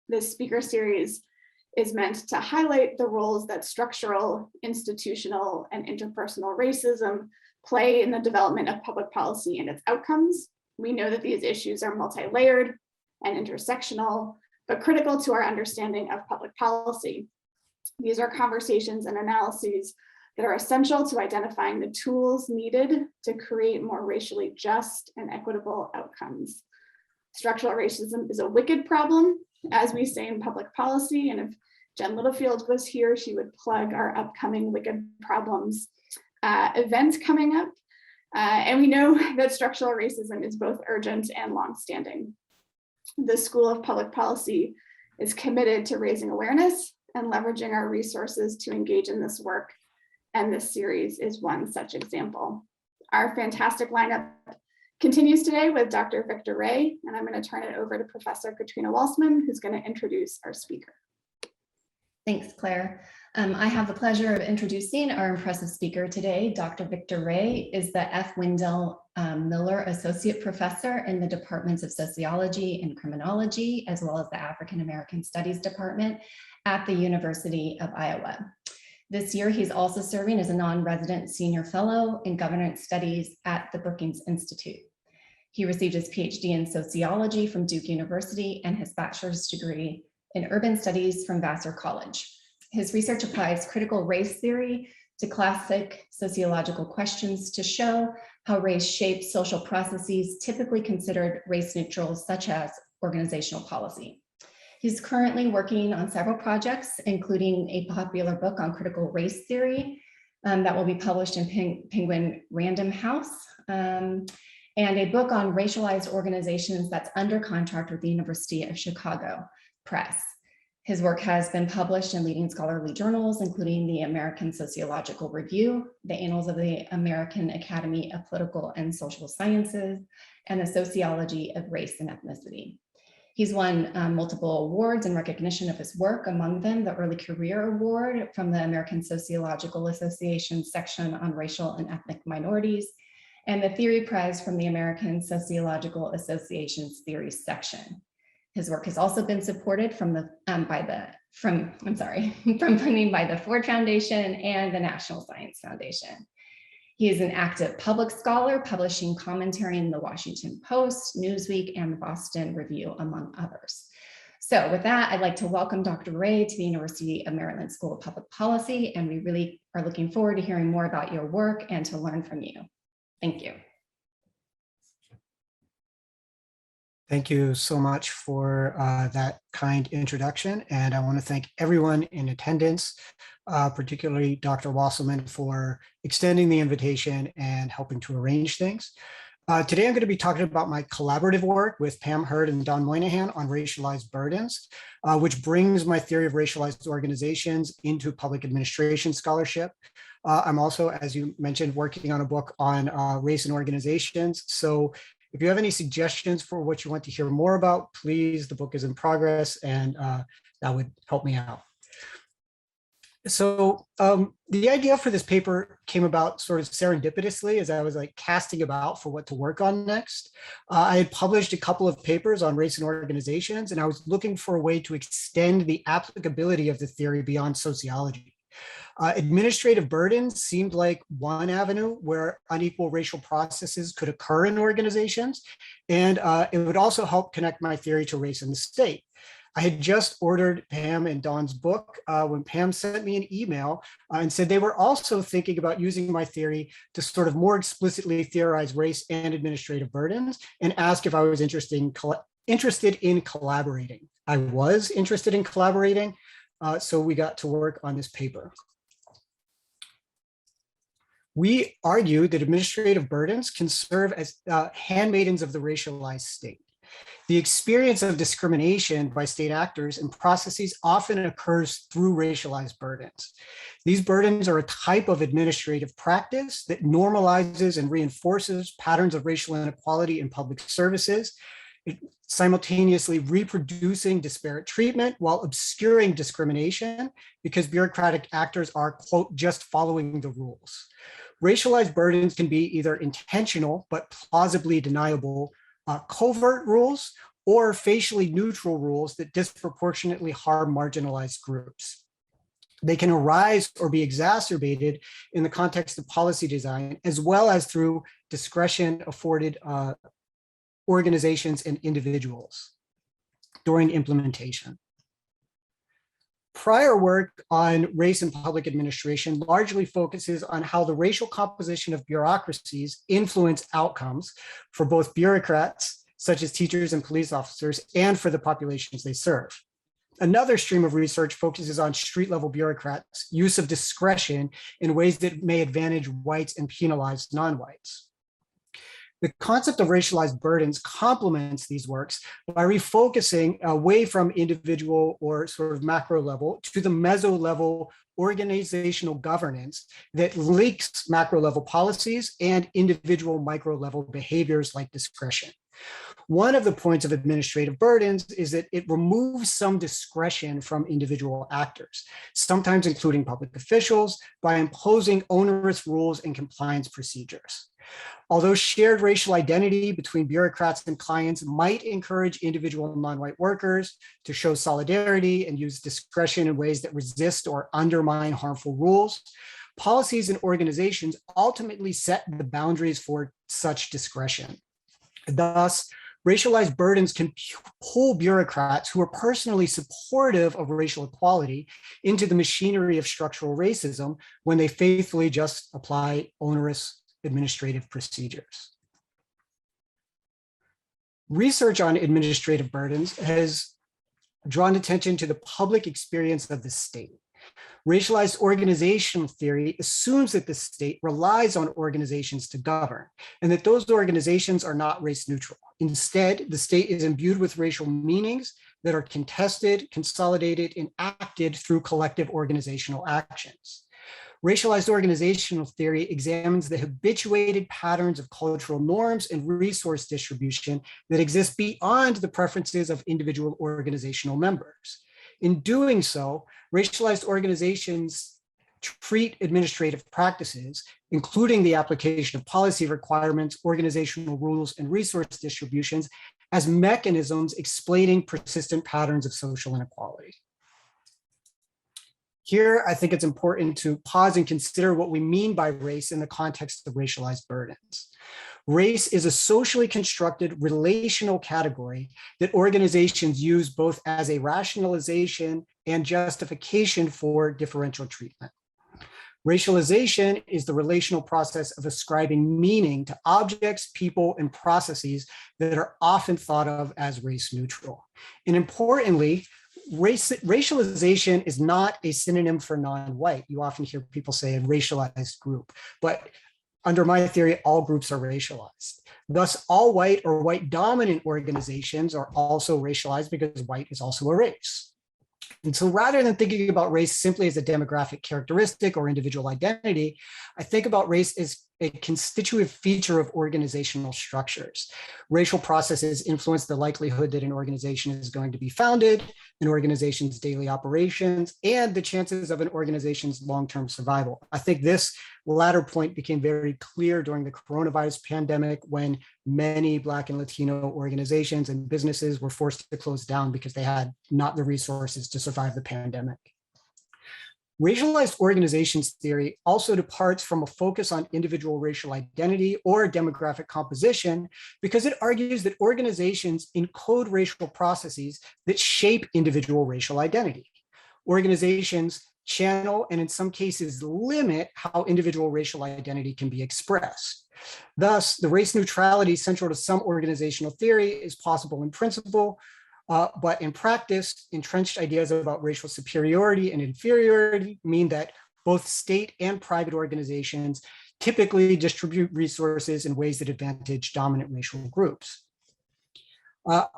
This speaker series is meant to highlight the roles that structural, institutional, and interpersonal racism play in the development of public policy and its outcomes. We know that these issues are multi-layered and intersectional, but critical to our understanding of public policy. These are conversations and analyses that are essential to identifying the tools needed to create more racially just and equitable outcomes. Structural racism is a wicked problem, as we say in public policy, and if Jen Littlefield was here, she would plug our upcoming Wicked Problems event coming up. And we know that structural racism is both urgent and longstanding. The School of Public Policy is committed to raising awareness and leveraging our resources to engage in this work, and this series is one such example. Our fantastic lineup continues today with Dr. Victor Ray, and I'm going to turn it over to Professor Katrina Walsman, who's going to introduce our speaker. Thanks, Claire. I have the pleasure of introducing our impressive speaker today. Dr. Victor Ray is the F. Wendell Miller Associate Professor in the Departments of Sociology and Criminology, as well as the African American Studies Department at the University of Iowa. This year, he's also serving as a non-resident senior fellow in governance studies at the Brookings Institute. He received his PhD in sociology from Duke University and his bachelor's degree in urban studies from Vassar College. His research applies critical race theory to classic sociological questions to show how race shapes social processes typically considered race neutral, such as organizational policy. He's currently working on several projects, including a popular book on critical race theory that will be published in Penguin Random House, and a book on racialized organizations that's under contract with the University of Chicago Press. His work has been published in leading scholarly journals, including the American Sociological Review, the Annals of the American Academy of Political and Social Sciences, and the Sociology of Race and Ethnicity. He's won multiple awards in recognition of his work, among them the Early Career Award from the American Sociological Association section on racial and ethnic minorities, and the Theory Prize from the American Sociological Association's Theory section. His work has also been supported from funding by the Ford Foundation and the National Science Foundation. He is an active public scholar, publishing commentary in the Washington Post, Newsweek, and the Boston Review, among others. So with that, I'd like to welcome Dr. Ray to the University of Maryland School of Public Policy, and we really are looking forward to hearing more about your work and to learn from you. Thank you. Thank you so much for that kind introduction. And I want to thank everyone in attendance, particularly Dr. Wasselman, for extending the invitation and helping to arrange things. Today, I'm going to be talking about my collaborative work with Pam Hurd and Don Moynihan on racialized burdens, which brings my theory of racialized organizations into public administration scholarship. I'm also, as you mentioned, working on a book on race and organizations. So if you have any suggestions for what you want to hear more about, please, the book is in progress, and that would help me out. So the idea for this paper came about sort of serendipitously as I was casting about for what to work on next. I had published a couple of papers on race and organizations, and I was looking for a way to extend the applicability of the theory beyond sociology. Administrative burdens seemed like one avenue where unequal racial processes could occur in organizations, and it would also help connect my theory to race in the state. I had just ordered Pam and Don's book when Pam sent me an email and said they were also thinking about using my theory to sort of more explicitly theorize race and administrative burdens, and ask if I was interested in collaborating. I was interested in collaborating, so we got to work on this paper. We argue that administrative burdens can serve as handmaidens of the racialized state. The experience of discrimination by state actors and processes often occurs through racialized burdens. These burdens are a type of administrative practice that normalizes and reinforces patterns of racial inequality in public services, simultaneously reproducing disparate treatment while obscuring discrimination because bureaucratic actors are, quote, just following the rules. Racialized burdens can be either intentional but plausibly deniable covert rules, or facially neutral rules that disproportionately harm marginalized groups. They can arise or be exacerbated in the context of policy design, as well as through discretion afforded organizations and individuals during implementation. Prior work on race and public administration largely focuses on how the racial composition of bureaucracies influence outcomes for both bureaucrats, such as teachers and police officers, and for the populations they serve. Another stream of research focuses on street-level bureaucrats' use of discretion in ways that may advantage whites and penalize non-whites. The concept of racialized burdens complements these works by refocusing away from individual or sort of macro level to the meso level organizational governance that links macro level policies and individual micro level behaviors like discretion. One of the points of administrative burdens is that it removes some discretion from individual actors, sometimes including public officials, by imposing onerous rules and compliance procedures. Although shared racial identity between bureaucrats and clients might encourage individual non-white workers to show solidarity and use discretion in ways that resist or undermine harmful rules, policies and organizations ultimately set the boundaries for such discretion. Thus, racialized burdens can pull bureaucrats who are personally supportive of racial equality into the machinery of structural racism when they faithfully just apply onerous administrative procedures. Research on administrative burdens has drawn attention to the public experience of the state. Racialized organization theory assumes that the state relies on organizations to govern, and that those organizations are not race neutral. Instead, the state is imbued with racial meanings that are contested, consolidated, and acted through collective organizational actions. Racialized organizational theory examines the habituated patterns of cultural norms and resource distribution that exist beyond the preferences of individual organizational members. In doing so, racialized organizations treat administrative practices, including the application of policy requirements, organizational rules, and resource distributions, as mechanisms explaining persistent patterns of social inequality. Here, I think it's important to pause and consider what we mean by race in the context of racialized burdens. Race is a socially constructed relational category that organizations use both as a rationalization and justification for differential treatment. Racialization is the relational process of ascribing meaning to objects, people, and processes that are often thought of as race neutral. And importantly, racialization is not a synonym for non-white. You often hear people say a racialized group, but under my theory, all groups are racialized. Thus, all white or white dominant organizations are also racialized because white is also a race. And so rather than thinking about race simply as a demographic characteristic or individual identity, I think about race as a constitutive feature of organizational structures. Racial processes influence the likelihood that an organization is going to be founded, an organization's daily operations, and the chances of an organization's long-term survival. I think this latter point became very clear during the coronavirus pandemic when many Black and Latino organizations and businesses were forced to close down because they had not the resources to survive the pandemic. Racialized organizations theory also departs from a focus on individual racial identity or demographic composition because it argues that organizations encode racial processes that shape individual racial identity. Organizations channel and in some cases limit how individual racial identity can be expressed. Thus, the race neutrality central to some organizational theory is possible in principle, but in practice, entrenched ideas about racial superiority and inferiority mean that both state and private organizations typically distribute resources in ways that advantage dominant racial groups.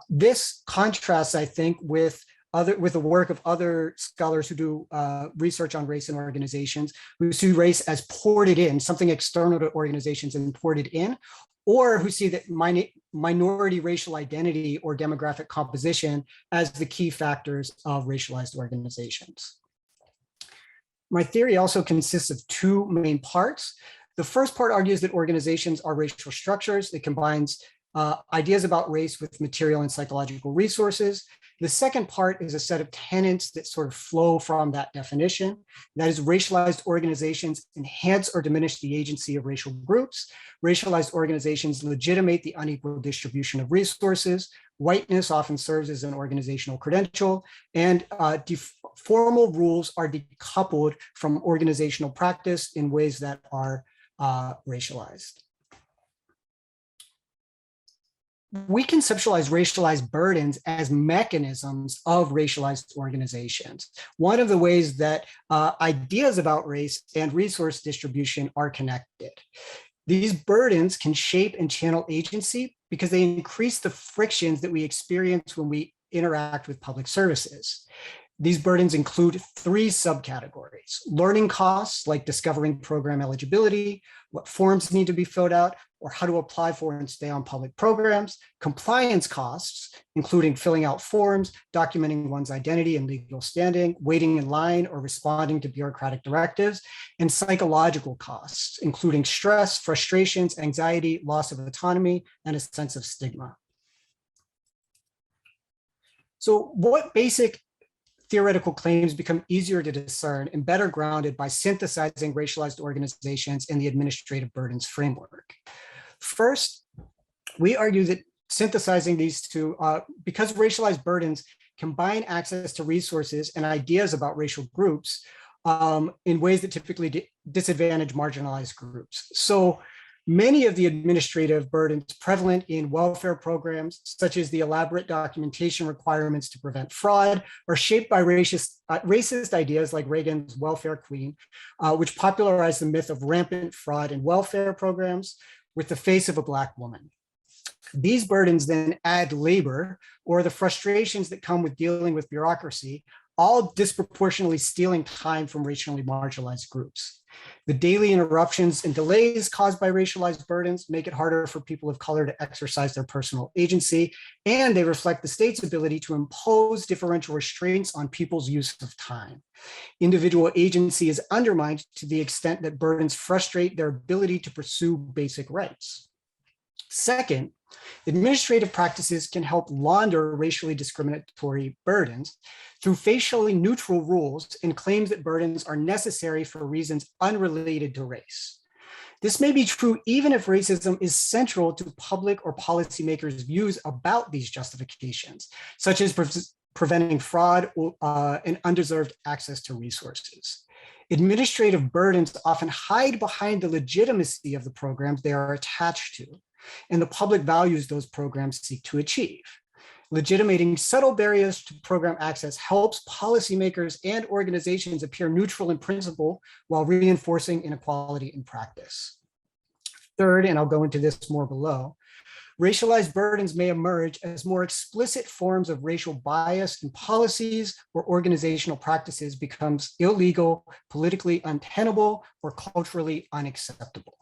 This contrasts, I think, with the work of other scholars who do research on race and organizations, who see race as ported in, something external to organizations and ported in, or who see that minority racial identity or demographic composition as the key factors of racialized organizations. My theory also consists of two main parts. The first part argues that organizations are racial structures. It combines ideas about race with material and psychological resources. The second part is a set of tenets that sort of flow from that definition. That is, racialized organizations enhance or diminish the agency of racial groups. Racialized organizations legitimate the unequal distribution of resources. Whiteness often serves as an organizational credential, and formal rules are decoupled from organizational practice in ways that are racialized. We conceptualize racialized burdens as mechanisms of racialized organizations. One of the ways that ideas about race and resource distribution are connected. These burdens can shape and channel agency because they increase the frictions that we experience when we interact with public services. These burdens include three subcategories: learning costs, like discovering program eligibility, what forms need to be filled out, or how to apply for and stay on public programs; compliance costs, including filling out forms, documenting one's identity and legal standing, waiting in line, or responding to bureaucratic directives; and psychological costs, including stress, frustrations, anxiety, loss of autonomy, and a sense of stigma. So what basic theoretical claims become easier to discern and better grounded by synthesizing racialized organizations in the administrative burdens framework? First, we argue that synthesizing these two, because racialized burdens combine access to resources and ideas about racial groups in ways that typically disadvantage marginalized groups. So many of the administrative burdens prevalent in welfare programs, such as the elaborate documentation requirements to prevent fraud, are shaped by racist ideas like Reagan's welfare queen, which popularized the myth of rampant fraud in welfare programs with the face of a Black woman. These burdens then add labor, or the frustrations that come with dealing with bureaucracy, all disproportionately stealing time from racially marginalized groups. The daily interruptions and delays caused by racialized burdens make it harder for people of color to exercise their personal agency, and they reflect the state's ability to impose differential restraints on people's use of time. Individual agency is undermined to the extent that burdens frustrate their ability to pursue basic rights. Second, administrative practices can help launder racially discriminatory burdens through facially neutral rules and claims that burdens are necessary for reasons unrelated to race. This may be true even if racism is central to public or policymakers' views about these justifications, such as preventing fraud and undeserved access to resources. Administrative burdens often hide behind the legitimacy of the programs they are attached to and the public values those programs seek to achieve. Legitimating subtle barriers to program access helps policymakers and organizations appear neutral in principle while reinforcing inequality in practice. Third, and I'll go into this more below, racialized burdens may emerge as more explicit forms of racial bias in policies or organizational practices becomes illegal, politically untenable, or culturally unacceptable.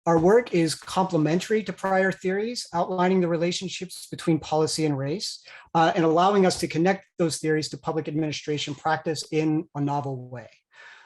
Our work is complementary to prior theories, outlining the relationships between policy and race, and allowing us to connect those theories to public administration practice in a novel way.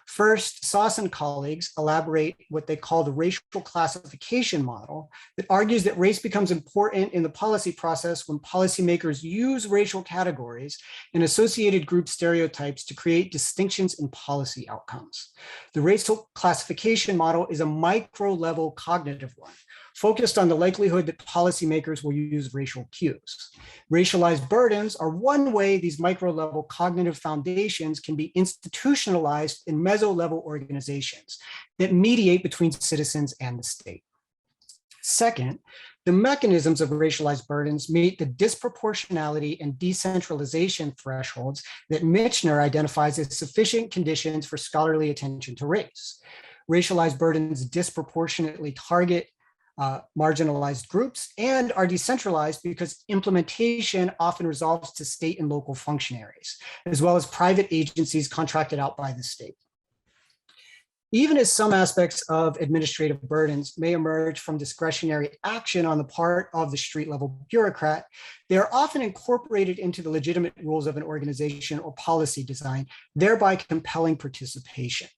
First, Sauce and colleagues elaborate what they call the racial classification model that argues that race becomes important in the policy process when policymakers use racial categories and associated group stereotypes to create distinctions in policy outcomes. The racial classification model is a micro-level cognitive one, focused on the likelihood that policymakers will use racial cues. Racialized burdens are one way these micro-level cognitive foundations can be institutionalized in meso-level organizations that mediate between citizens and the state. Second, the mechanisms of racialized burdens meet the disproportionality and decentralization thresholds that Michener identifies as sufficient conditions for scholarly attention to race. Racialized burdens disproportionately target marginalized groups and are decentralized because implementation often resolves to state and local functionaries, as well as private agencies contracted out by the state. Even as some aspects of administrative burdens may emerge from discretionary action on the part of the street level bureaucrat, they are often incorporated into the legitimate rules of an organization or policy design, thereby compelling participation.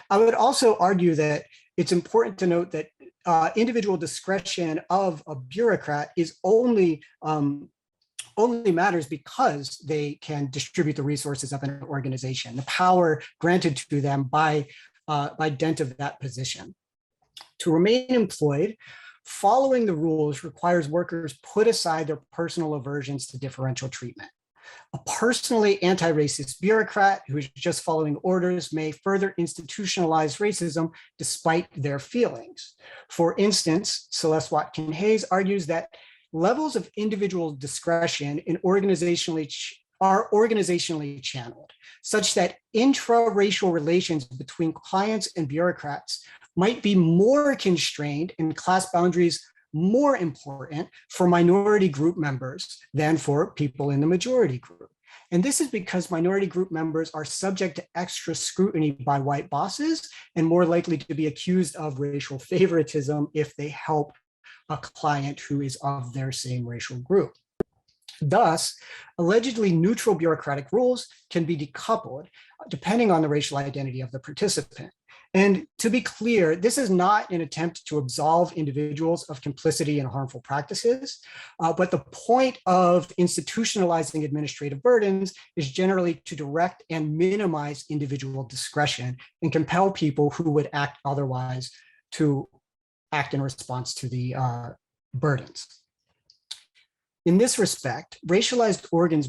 I would also argue that it's important to note that individual discretion of a bureaucrat is only matters because they can distribute the resources of an organization, the power granted to them by dint of that position. To remain employed, following the rules requires workers put aside their personal aversions to differential treatment. A personally anti-racist bureaucrat who is just following orders may further institutionalize racism despite their feelings. For instance, Celeste Watkins-Hayes argues that levels of individual discretion are organizationally channeled, such that intra-racial relations between clients and bureaucrats might be more constrained and class boundaries more important for minority group members than for people in the majority group. And this is because minority group members are subject to extra scrutiny by white bosses and more likely to be accused of racial favoritism if they help a client who is of their same racial group. Thus, allegedly neutral bureaucratic rules can be decoupled depending on the racial identity of the participant. And to be clear, this is not an attempt to absolve individuals of complicity in harmful practices, but the point of institutionalizing administrative burdens is generally to direct and minimize individual discretion and compel people who would act otherwise to act in response to the burdens. In this respect, racialized burdens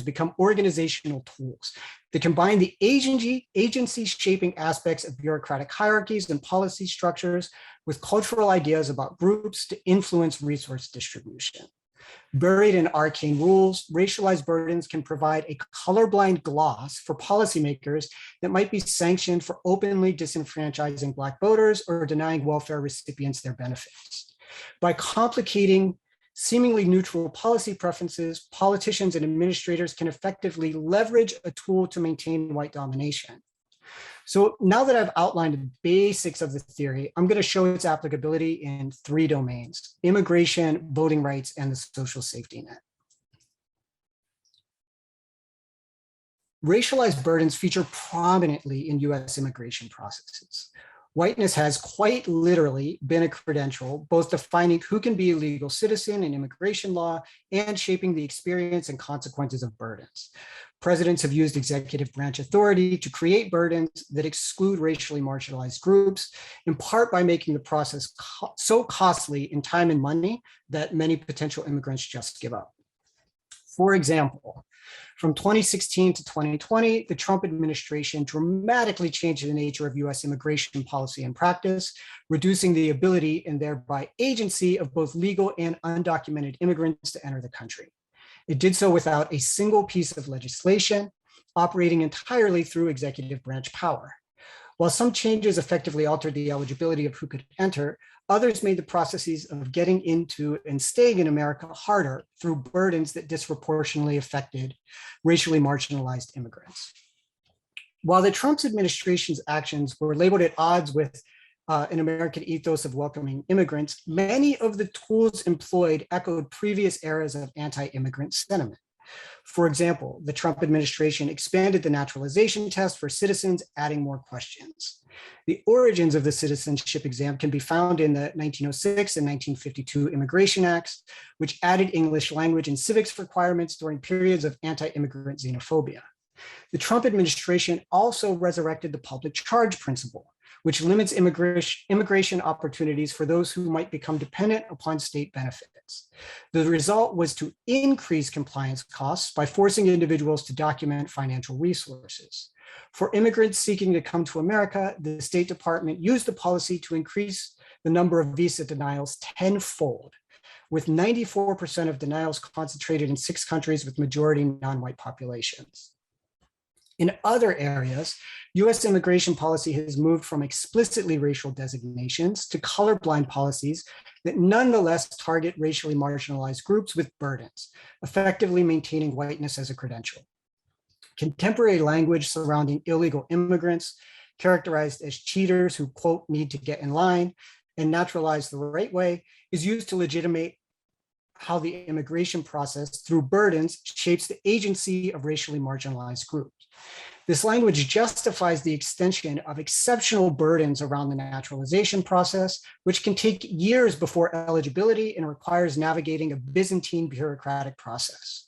become organizational tools that combine the agency shaping aspects of bureaucratic hierarchies and policy structures with cultural ideas about groups to influence resource distribution. Buried in arcane rules, racialized burdens can provide a colorblind gloss for policymakers that might be sanctioned for openly disenfranchising Black voters or denying welfare recipients their benefits. By complicating seemingly neutral policy preferences, politicians and administrators can effectively leverage a tool to maintain white domination. So now that I've outlined the basics of the theory, I'm going to show its applicability in 3 domains: immigration, voting rights, and the social safety net. Racialized burdens feature prominently in US immigration processes. Whiteness has quite literally been a credential, both defining who can be a legal citizen in immigration law and shaping the experience and consequences of burdens. Presidents have used executive branch authority to create burdens that exclude racially marginalized groups, in part by making the process so costly in time and money that many potential immigrants just give up. For example, from 2016 to 2020, the Trump administration dramatically changed the nature of US immigration policy and practice, reducing the ability and thereby agency of both legal and undocumented immigrants to enter the country. It did so without a single piece of legislation, operating entirely through executive branch power. While some changes effectively altered the eligibility of who could enter, others made the processes of getting into and staying in America harder through burdens that disproportionately affected racially marginalized immigrants. While the Trump administration's actions were labeled at odds with an American ethos of welcoming immigrants, many of the tools employed echoed previous eras of anti-immigrant sentiment. For example, the Trump administration expanded the naturalization test for citizens, adding more questions. The origins of the citizenship exam can be found in the 1906 and 1952 Immigration Acts, which added English language and civics requirements during periods of anti-immigrant xenophobia. The Trump administration also resurrected the public charge principle, which limits immigration opportunities for those who might become dependent upon state benefits. The result was to increase compliance costs by forcing individuals to document financial resources. For immigrants seeking to come to America, the State Department used the policy to increase the number of visa denials tenfold, with 94% of denials concentrated in 6 countries with majority non-white populations. In other areas, US immigration policy has moved from explicitly racial designations to colorblind policies that nonetheless target racially marginalized groups with burdens, effectively maintaining whiteness as a credential. Contemporary language surrounding illegal immigrants, characterized as cheaters who, quote, need to get in line and naturalized the right way, is used to legitimate how the immigration process through burdens shapes the agency of racially marginalized groups. This language justifies the extension of exceptional burdens around the naturalization process, which can take years before eligibility and requires navigating a Byzantine bureaucratic process.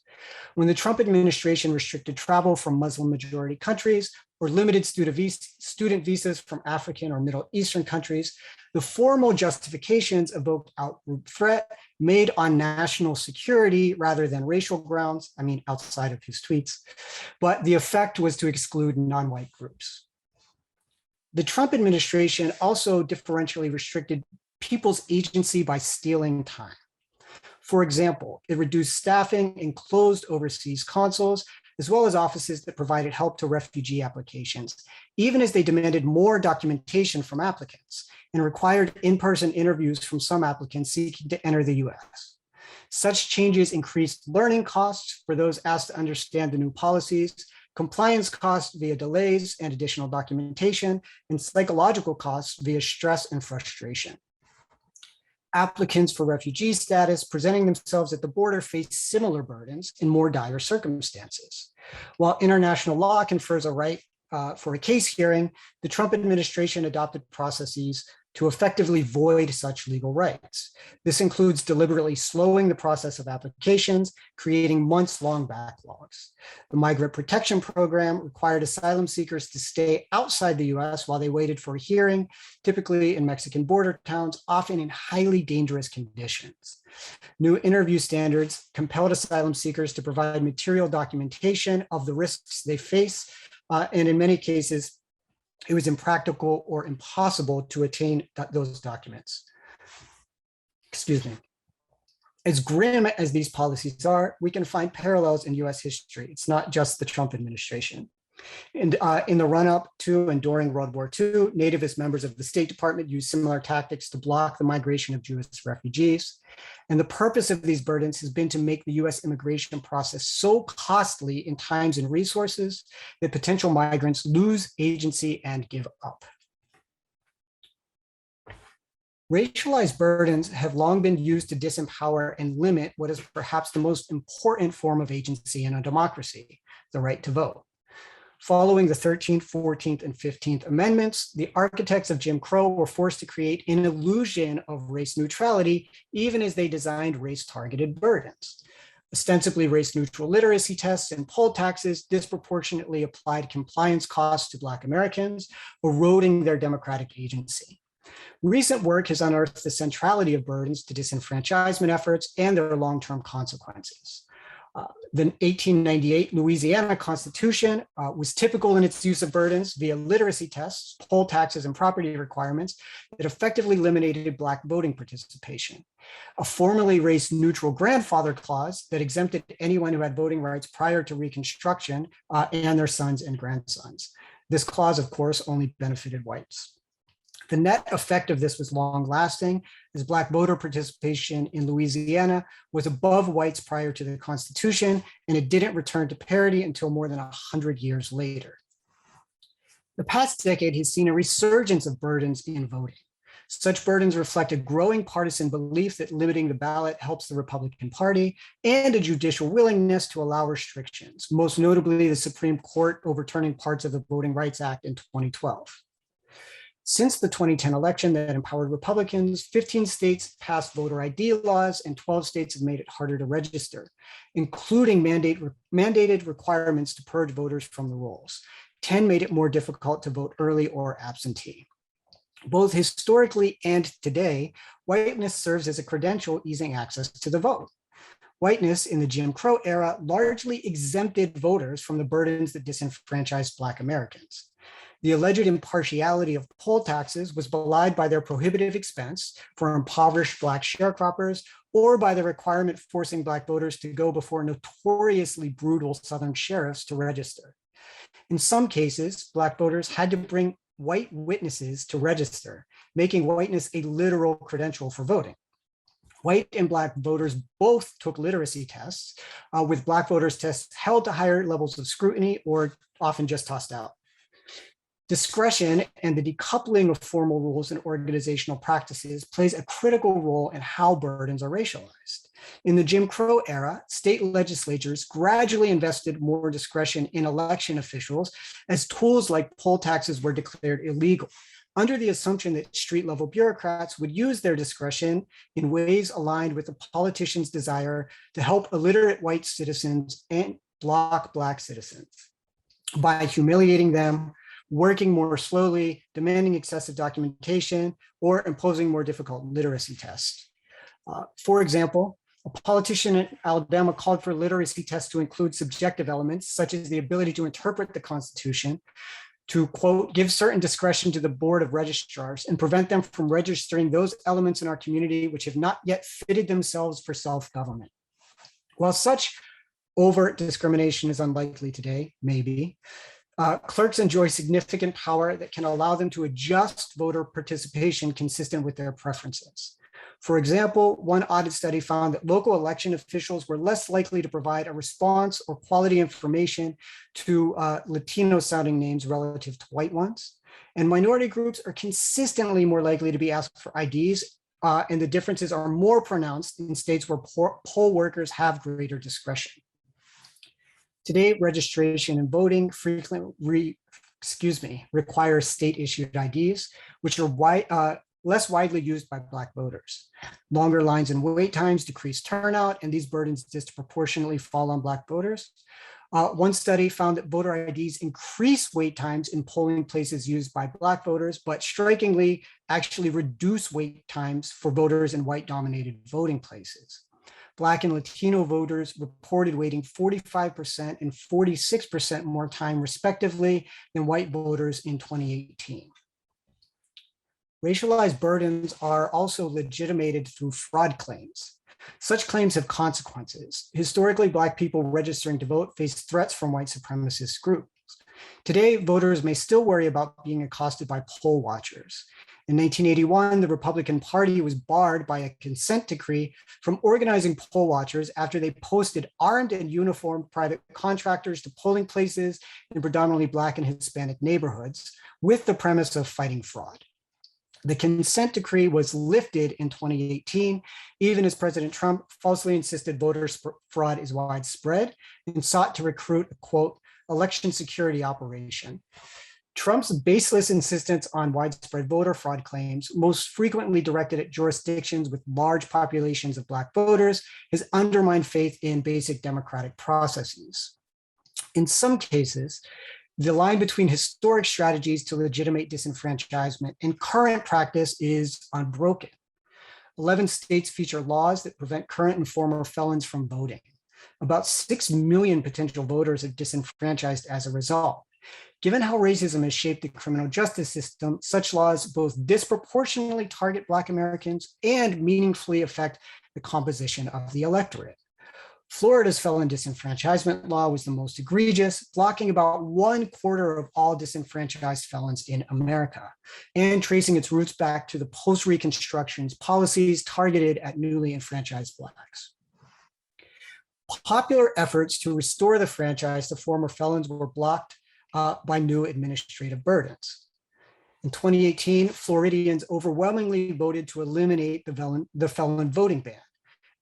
When the Trump administration restricted travel from Muslim-majority countries or limited student visas from African or Middle Eastern countries, the formal justifications evoked out-group threat made on national security rather than racial grounds, I mean, outside of his tweets, but the effect was to exclude non-white groups. The Trump administration also differentially restricted people's agency by stealing time. For example, it reduced staffing and closed overseas consuls, as well as offices that provided help to refugee applications, even as they demanded more documentation from applicants and required in-person interviews from some applicants seeking to enter the US. Such changes increased learning costs for those asked to understand the new policies, compliance costs via delays and additional documentation, and psychological costs via stress and frustration. Applicants for refugee status presenting themselves at the border face similar burdens in more dire circumstances. While international law confers a right for a case hearing, the Trump administration adopted processes to effectively void such legal rights. This includes deliberately slowing the process of applications, creating months-long backlogs. The Migrant Protection Program required asylum seekers to stay outside the US while they waited for a hearing, typically in Mexican border towns, often in highly dangerous conditions. New interview standards compelled asylum seekers to provide material documentation of the risks they face, and in many cases, it was impractical or impossible to attain those documents. Excuse me. As grim as these policies are, we can find parallels in US history. It's not just the Trump administration. And in the run-up to and during World War II, nativist members of the State Department used similar tactics to block the migration of Jewish refugees. And the purpose of these burdens has been to make the US immigration process so costly in times and resources that potential migrants lose agency and give up. Racialized burdens have long been used to disempower and limit what is perhaps the most important form of agency in a democracy, the right to vote. Following the 13th, 14th, and 15th Amendments, the architects of Jim Crow were forced to create an illusion of race neutrality, even as they designed race-targeted burdens. Ostensibly race-neutral literacy tests and poll taxes disproportionately applied compliance costs to Black Americans, eroding their democratic agency. Recent work has unearthed the centrality of burdens to disenfranchisement efforts and their long-term consequences. The 1898 Louisiana Constitution was typical in its use of burdens via literacy tests, poll taxes, and property requirements that effectively eliminated Black voting participation. A formerly race-neutral grandfather clause that exempted anyone who had voting rights prior to Reconstruction and their sons and grandsons. This clause, of course, only benefited whites. The net effect of this was long-lasting, as Black voter participation in Louisiana was above whites prior to the Constitution, and it didn't return to parity until more than 100 years later. The past decade has seen a resurgence of burdens in voting. Such burdens reflect a growing partisan belief that limiting the ballot helps the Republican Party and a judicial willingness to allow restrictions, most notably the Supreme Court overturning parts of the Voting Rights Act in 2012. Since the 2010 election that empowered Republicans, 15 states passed voter ID laws and 12 states have made it harder to register, including mandated requirements to purge voters from the rolls. 10 made it more difficult to vote early or absentee. Both historically and today, whiteness serves as a credential easing access to the vote. Whiteness in the Jim Crow era largely exempted voters from the burdens that disenfranchised Black Americans. The alleged impartiality of poll taxes was belied by their prohibitive expense for impoverished Black sharecroppers or by the requirement forcing Black voters to go before notoriously brutal Southern sheriffs to register. In some cases, Black voters had to bring white witnesses to register, making whiteness a literal credential for voting. White and Black voters both took literacy tests, with Black voters tests held to higher levels of scrutiny or often just tossed out. Discretion and the decoupling of formal rules and organizational practices plays a critical role in how burdens are racialized. In the Jim Crow era, state legislatures gradually invested more discretion in election officials as tools like poll taxes were declared illegal, under the assumption that street-level bureaucrats would use their discretion in ways aligned with the politicians' desire to help illiterate white citizens and block Black citizens by humiliating them, working more slowly, demanding excessive documentation, or imposing more difficult literacy tests. For example, a politician in Alabama called for literacy tests to include subjective elements, such as the ability to interpret the Constitution, to, quote, give certain discretion to the board of registrars and prevent them from registering those elements in our community which have not yet fitted themselves for self-government. While such overt discrimination is unlikely today, maybe, clerks enjoy significant power that can allow them to adjust voter participation consistent with their preferences. For example, one audit study found that local election officials were less likely to provide a response or quality information to Latino sounding names relative to white ones. And minority groups are consistently more likely to be asked for IDs, and the differences are more pronounced in states where poll workers have greater discretion. Today, registration and voting frequently require state-issued IDs, which are less widely used by Black voters. Longer lines and wait times decrease turnout, and these burdens disproportionately fall on Black voters. One study found that voter IDs increase wait times in polling places used by Black voters, but strikingly actually reduce wait times for voters in white-dominated voting places. Black and Latino voters reported waiting 45% and 46% more time respectively than white voters in 2018. Racialized burdens are also legitimated through fraud claims. Such claims have consequences. Historically, Black people registering to vote face threats from white supremacist groups. Today, voters may still worry about being accosted by poll watchers. In 1981, the Republican Party was barred by a consent decree from organizing poll watchers after they posted armed and uniformed private contractors to polling places in predominantly Black and Hispanic neighborhoods with the premise of fighting fraud. The consent decree was lifted in 2018, even as President Trump falsely insisted voter fraud is widespread and sought to recruit a, quote, election security operation. Trump's baseless insistence on widespread voter fraud claims, most frequently directed at jurisdictions with large populations of Black voters, has undermined faith in basic democratic processes. In some cases, the line between historic strategies to legitimate disenfranchisement and current practice is unbroken. 11 states feature laws that prevent current and former felons from voting. About 6 million potential voters are disenfranchised as a result. Given how racism has shaped the criminal justice system, such laws both disproportionately target Black Americans and meaningfully affect the composition of the electorate. Florida's felon disenfranchisement law was the most egregious, blocking about 1/4 of all disenfranchised felons in America, and tracing its roots back to the post-Reconstruction's policies targeted at newly enfranchised Blacks. Popular efforts to restore the franchise to former felons were blocked by new administrative burdens. In 2018, Floridians overwhelmingly voted to eliminate the felon voting ban.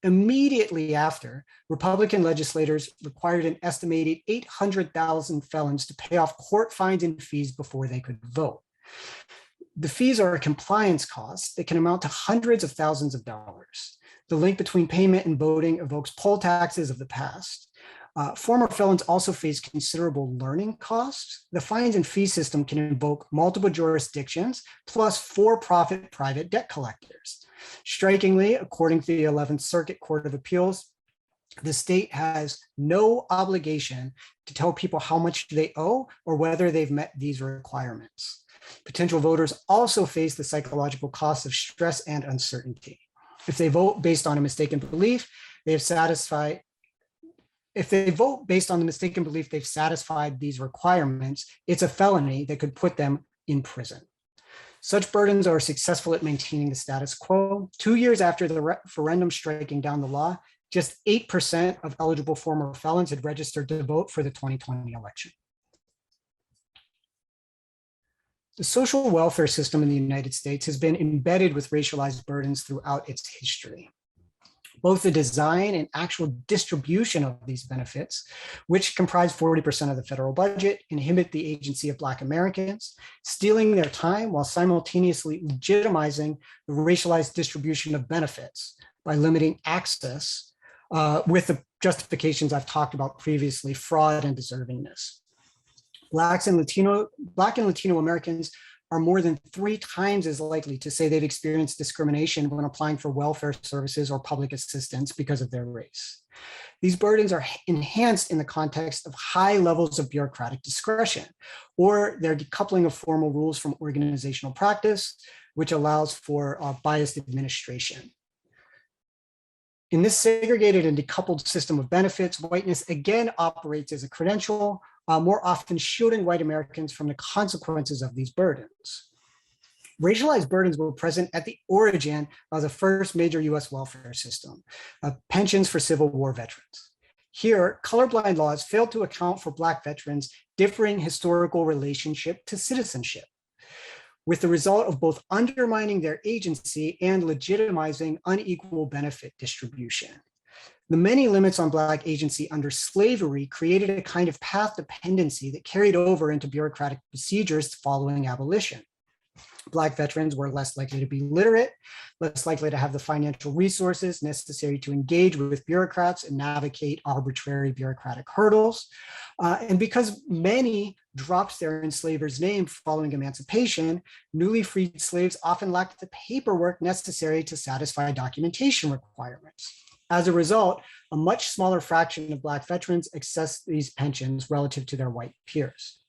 Immediately after, Republican legislators required an estimated 800,000 felons to pay off court fines and fees before they could vote. The fees are a compliance cost that can amount to hundreds of thousands of dollars. The link between payment and voting evokes poll taxes of the past. Former felons also face considerable learning costs. The fines and fee system can invoke multiple jurisdictions plus for-profit private debt collectors. Strikingly, according to the 11th Circuit Court of Appeals, the state has no obligation to tell people how much they owe or whether they've met these requirements. Potential voters also face the psychological costs of stress and uncertainty. If they vote based on a mistaken belief, they've satisfied these requirements, it's a felony that could put them in prison. Such burdens are successful at maintaining the status quo. 2 years after the referendum striking down the law, just 8% of eligible former felons had registered to vote for the 2020 election. The social welfare system in the United States has been embedded with racialized burdens throughout its history. Both the design and actual distribution of these benefits, which comprise 40% of the federal budget, inhibit the agency of Black Americans, stealing their time while simultaneously legitimizing the racialized distribution of benefits by limiting access with the justifications I've talked about previously, fraud and deservingness. Black and Latino Americans are more than 3 times as likely to say they've experienced discrimination when applying for welfare services or public assistance because of their race. These burdens are enhanced in the context of high levels of bureaucratic discretion, or their decoupling of formal rules from organizational practice, which allows for biased administration. In this segregated and decoupled system of benefits, whiteness again operates as a credential, more often shielding white Americans from the consequences of these burdens. Racialized burdens were present at the origin of the first major US welfare system, pensions for Civil War veterans. Here, colorblind laws failed to account for Black veterans' differing historical relationship to citizenship, with the result of both undermining their agency and legitimizing unequal benefit distribution. The many limits on Black agency under slavery created a kind of path dependency that carried over into bureaucratic procedures following abolition. Black veterans were less likely to be literate, less likely to have the financial resources necessary to engage with bureaucrats and navigate arbitrary bureaucratic hurdles. And because many dropped their enslaver's name following emancipation, newly freed slaves often lacked the paperwork necessary to satisfy documentation requirements. As a result, a much smaller fraction of Black veterans accessed these pensions relative to their white peers.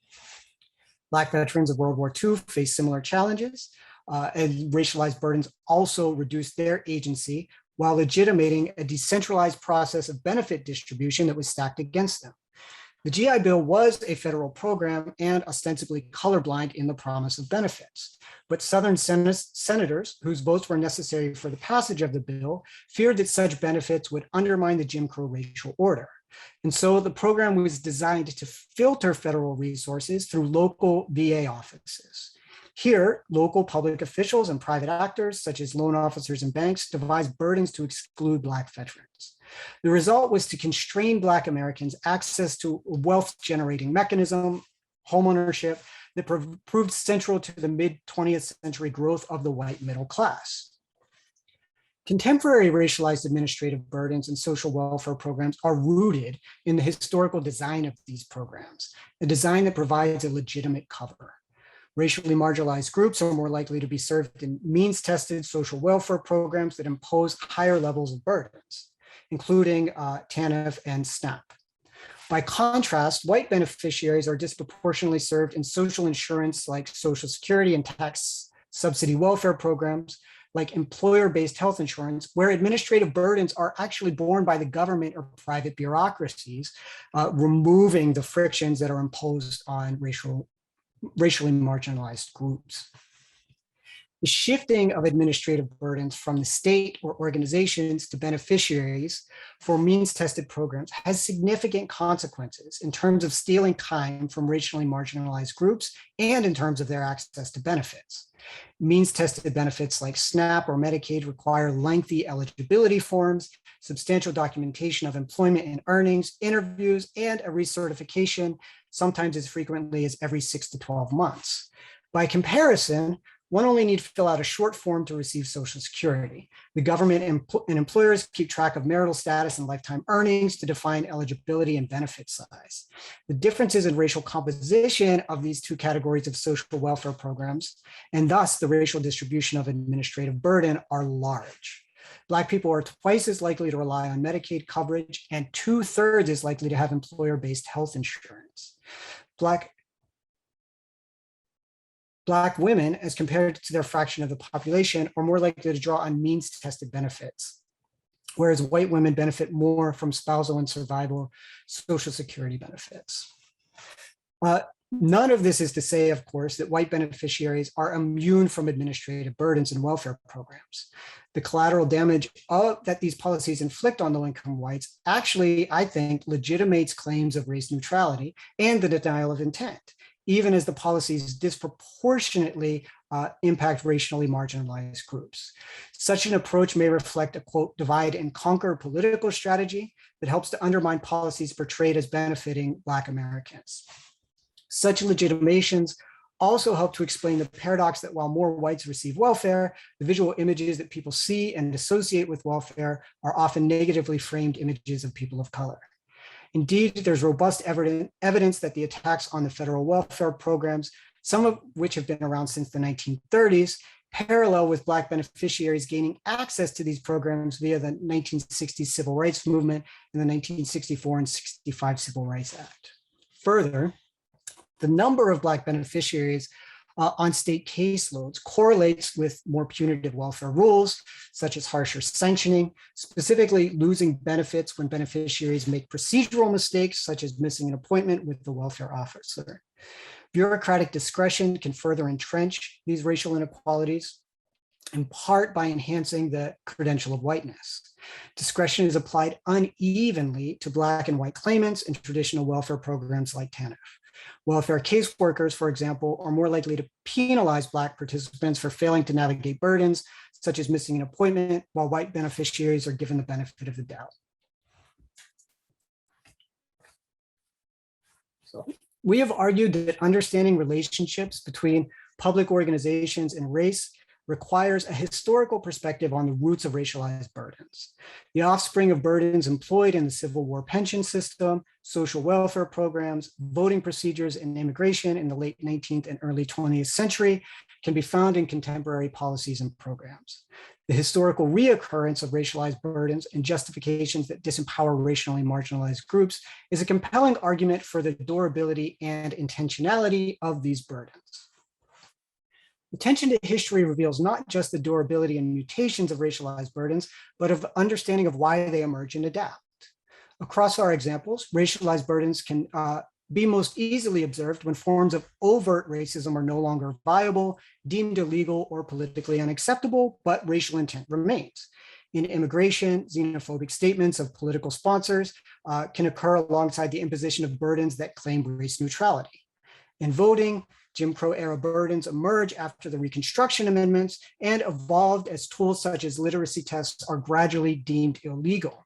Black veterans of World War II faced similar challenges, and racialized burdens also reduced their agency while legitimating a decentralized process of benefit distribution that was stacked against them. The GI Bill was a federal program and ostensibly colorblind in the promise of benefits, but Southern senators, whose votes were necessary for the passage of the bill, feared that such benefits would undermine the Jim Crow racial order. And so the program was designed to filter federal resources through local VA offices. Here, local public officials and private actors, such as loan officers and banks, devised burdens to exclude Black veterans. The result was to constrain Black Americans' access to a wealth-generating mechanism, homeownership, that proved central to the mid-20th century growth of the white middle class. Contemporary racialized administrative burdens and social welfare programs are rooted in the historical design of these programs, a design that provides a legitimate cover. Racially marginalized groups are more likely to be served in means-tested social welfare programs that impose higher levels of burdens, including TANF and SNAP. By contrast, white beneficiaries are disproportionately served in social insurance like Social Security and tax subsidy welfare programs, like employer-based health insurance, where administrative burdens are actually borne by the government or private bureaucracies, removing the frictions that are imposed on racially marginalized groups. The shifting of administrative burdens from the state or organizations to beneficiaries for means-tested programs has significant consequences in terms of stealing time from racially marginalized groups and in terms of their access to benefits. Means-tested benefits like SNAP or Medicaid require lengthy eligibility forms, substantial documentation of employment and earnings, interviews, and a recertification, sometimes as frequently as every 6 to 12 months. By comparison, one only needs to fill out a short form to receive Social Security. The government and employers keep track of marital status and lifetime earnings to define eligibility and benefit size. The differences in racial composition of these two categories of social welfare programs, and thus the racial distribution of administrative burden, are large. Black people are twice as likely to rely on Medicaid coverage and 2/3 as likely to have employer-based health insurance. Black women, as compared to their fraction of the population, are more likely to draw on means-tested benefits, whereas white women benefit more from spousal and survival Social Security benefits. None of this is to say, of course, that white beneficiaries are immune from administrative burdens and welfare programs. The collateral damage that these policies inflict on low-income whites actually, I think, legitimates claims of race neutrality and the denial of intent. even as the policies disproportionately impact racially marginalized groups. Such an approach may reflect a, quote, divide and conquer political strategy that helps to undermine policies portrayed as benefiting Black Americans. Such legitimations also help to explain the paradox that while more whites receive welfare, the visual images that people see and associate with welfare are often negatively framed images of people of color. Indeed, there's robust evidence that the attacks on the federal welfare programs, some of which have been around since the 1930s, parallel with Black beneficiaries gaining access to these programs via the 1960s Civil Rights Movement and the 1964 and 65 Civil Rights Act. Further, the number of Black beneficiaries on state caseloads correlates with more punitive welfare rules, such as harsher sanctioning, specifically losing benefits when beneficiaries make procedural mistakes, such as missing an appointment with the welfare officer. Bureaucratic discretion can further entrench these racial inequalities, in part by enhancing the credential of whiteness. Discretion is applied unevenly to Black and white claimants in traditional welfare programs like TANF. Welfare caseworkers, for example, are more likely to penalize Black participants for failing to navigate burdens, such as missing an appointment, while white beneficiaries are given the benefit of the doubt. So we have argued that understanding relationships between public organizations and race requires a historical perspective on the roots of racialized burdens. The offspring of burdens employed in the Civil War pension system, social welfare programs, voting procedures, and immigration in the late 19th and early 20th century can be found in contemporary policies and programs. The historical reoccurrence of racialized burdens and justifications that disempower racially marginalized groups is a compelling argument for the durability and intentionality of these burdens. Attention to history reveals not just the durability and mutations of racialized burdens, but of understanding of why they emerge and adapt. Across our examples, racialized burdens can be most easily observed when forms of overt racism are no longer viable, deemed illegal or politically unacceptable, but racial intent remains. In immigration, xenophobic statements of political sponsors can occur alongside the imposition of burdens that claim race neutrality. In voting, Jim Crow era burdens emerge after the Reconstruction Amendments and evolved as tools such as literacy tests are gradually deemed illegal.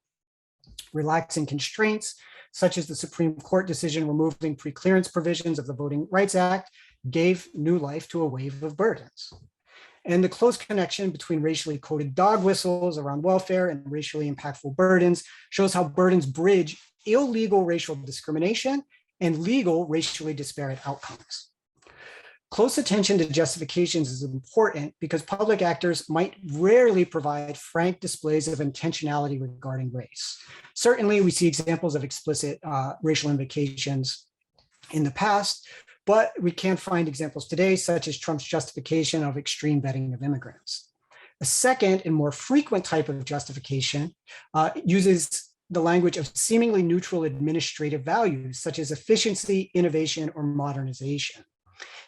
Relaxing constraints, such as the Supreme Court decision removing preclearance provisions of the Voting Rights Act, gave new life to a wave of burdens. And the close connection between racially coded dog whistles around welfare and racially impactful burdens shows how burdens bridge illegal racial discrimination and legal racially disparate outcomes. Close attention to justifications is important because public actors might rarely provide frank displays of intentionality regarding race. Certainly, we see examples of explicit racial invocations in the past, but we can't find examples today, such as Trump's justification of extreme vetting of immigrants. A second and more frequent type of justification uses the language of seemingly neutral administrative values, such as efficiency, innovation, or modernization.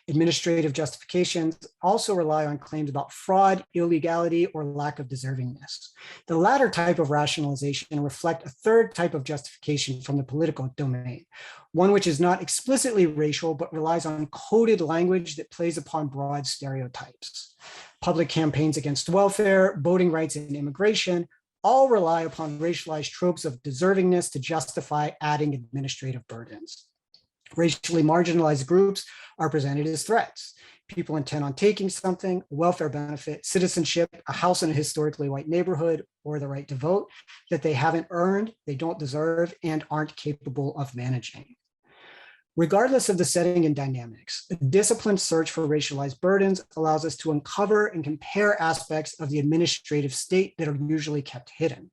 Administrative justifications also rely on claims about fraud, illegality, or lack of deservingness. The latter type of rationalization reflect a third type of justification from the political domain, one which is not explicitly racial, but relies on coded language that plays upon broad stereotypes. Public campaigns against welfare, voting rights, and immigration all rely upon racialized tropes of deservingness to justify adding administrative burdens. Racially marginalized groups are presented as threats. People intent on taking something, welfare benefit, citizenship, a house in a historically white neighborhood, or the right to vote that they haven't earned, they don't deserve, and aren't capable of managing. Regardless of the setting and dynamics, a disciplined search for racialized burdens allows us to uncover and compare aspects of the administrative state that are usually kept hidden.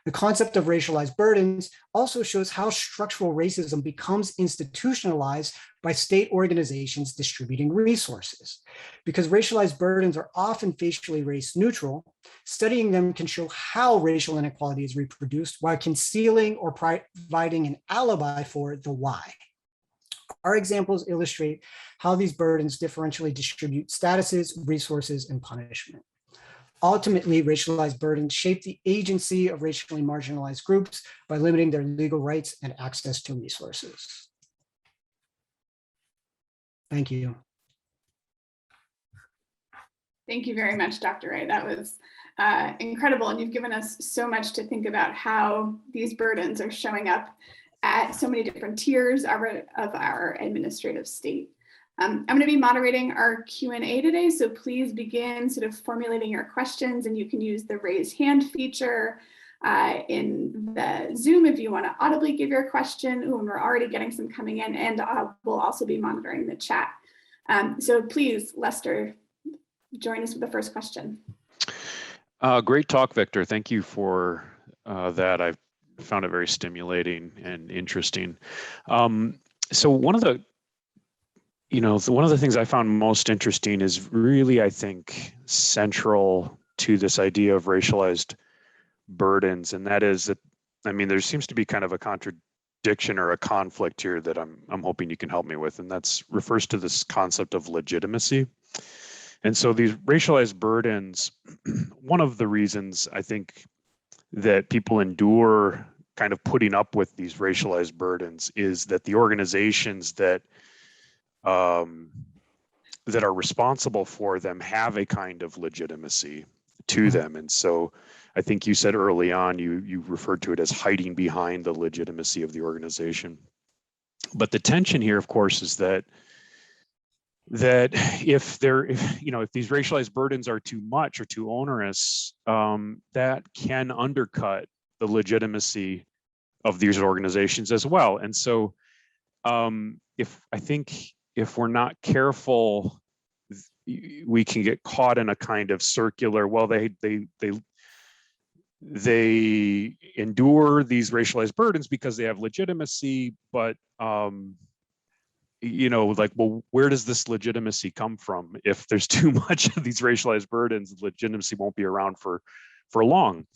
The concept of racialized burdens also shows how structural racism becomes institutionalized by state organizations distributing resources. Because racialized burdens are often facially race neutral, studying them can show how racial inequality is reproduced while concealing or providing an alibi for the why. Our examples illustrate how these burdens differentially distribute statuses, resources, and punishment. Ultimately, racialized burdens shape the agency of racially marginalized groups by limiting their legal rights and access to resources. Thank you. Thank you very much, Dr. Ray. That was incredible. And you've given us so much to think about how these burdens are showing up at so many different tiers of our administrative state. I'm going to be moderating our Q&A today, so please begin sort of formulating your questions, and you can use the raise hand feature in the Zoom if you want to audibly give your question. Ooh, and we're already getting some coming in, and we'll also be monitoring the chat. So please, Lester, join us with the first question. Great talk, Victor. Thank you for that. I found it very stimulating and interesting. So one of the things I found most interesting is really, I think, central to this idea of racialized burdens, and that is that, I mean, there seems to be kind of a contradiction or a conflict here that I'm hoping you can help me with, and that's refers to this concept of legitimacy. And so these racialized burdens, one of the reasons I think that people endure kind of putting up with these racialized burdens is that the organizations that are responsible for them have a kind of legitimacy to them. And so I think you said early on, you referred to it as hiding behind the legitimacy of the organization. But the tension here, of course, is that if these racialized burdens are too much or too onerous, that can undercut the legitimacy of these organizations as well. And so if we're not careful, we can get caught in a kind of circular, well, they endure these racialized burdens because they have legitimacy, but well, where does this legitimacy come from? If there's too much of these racialized burdens, legitimacy won't be around for long.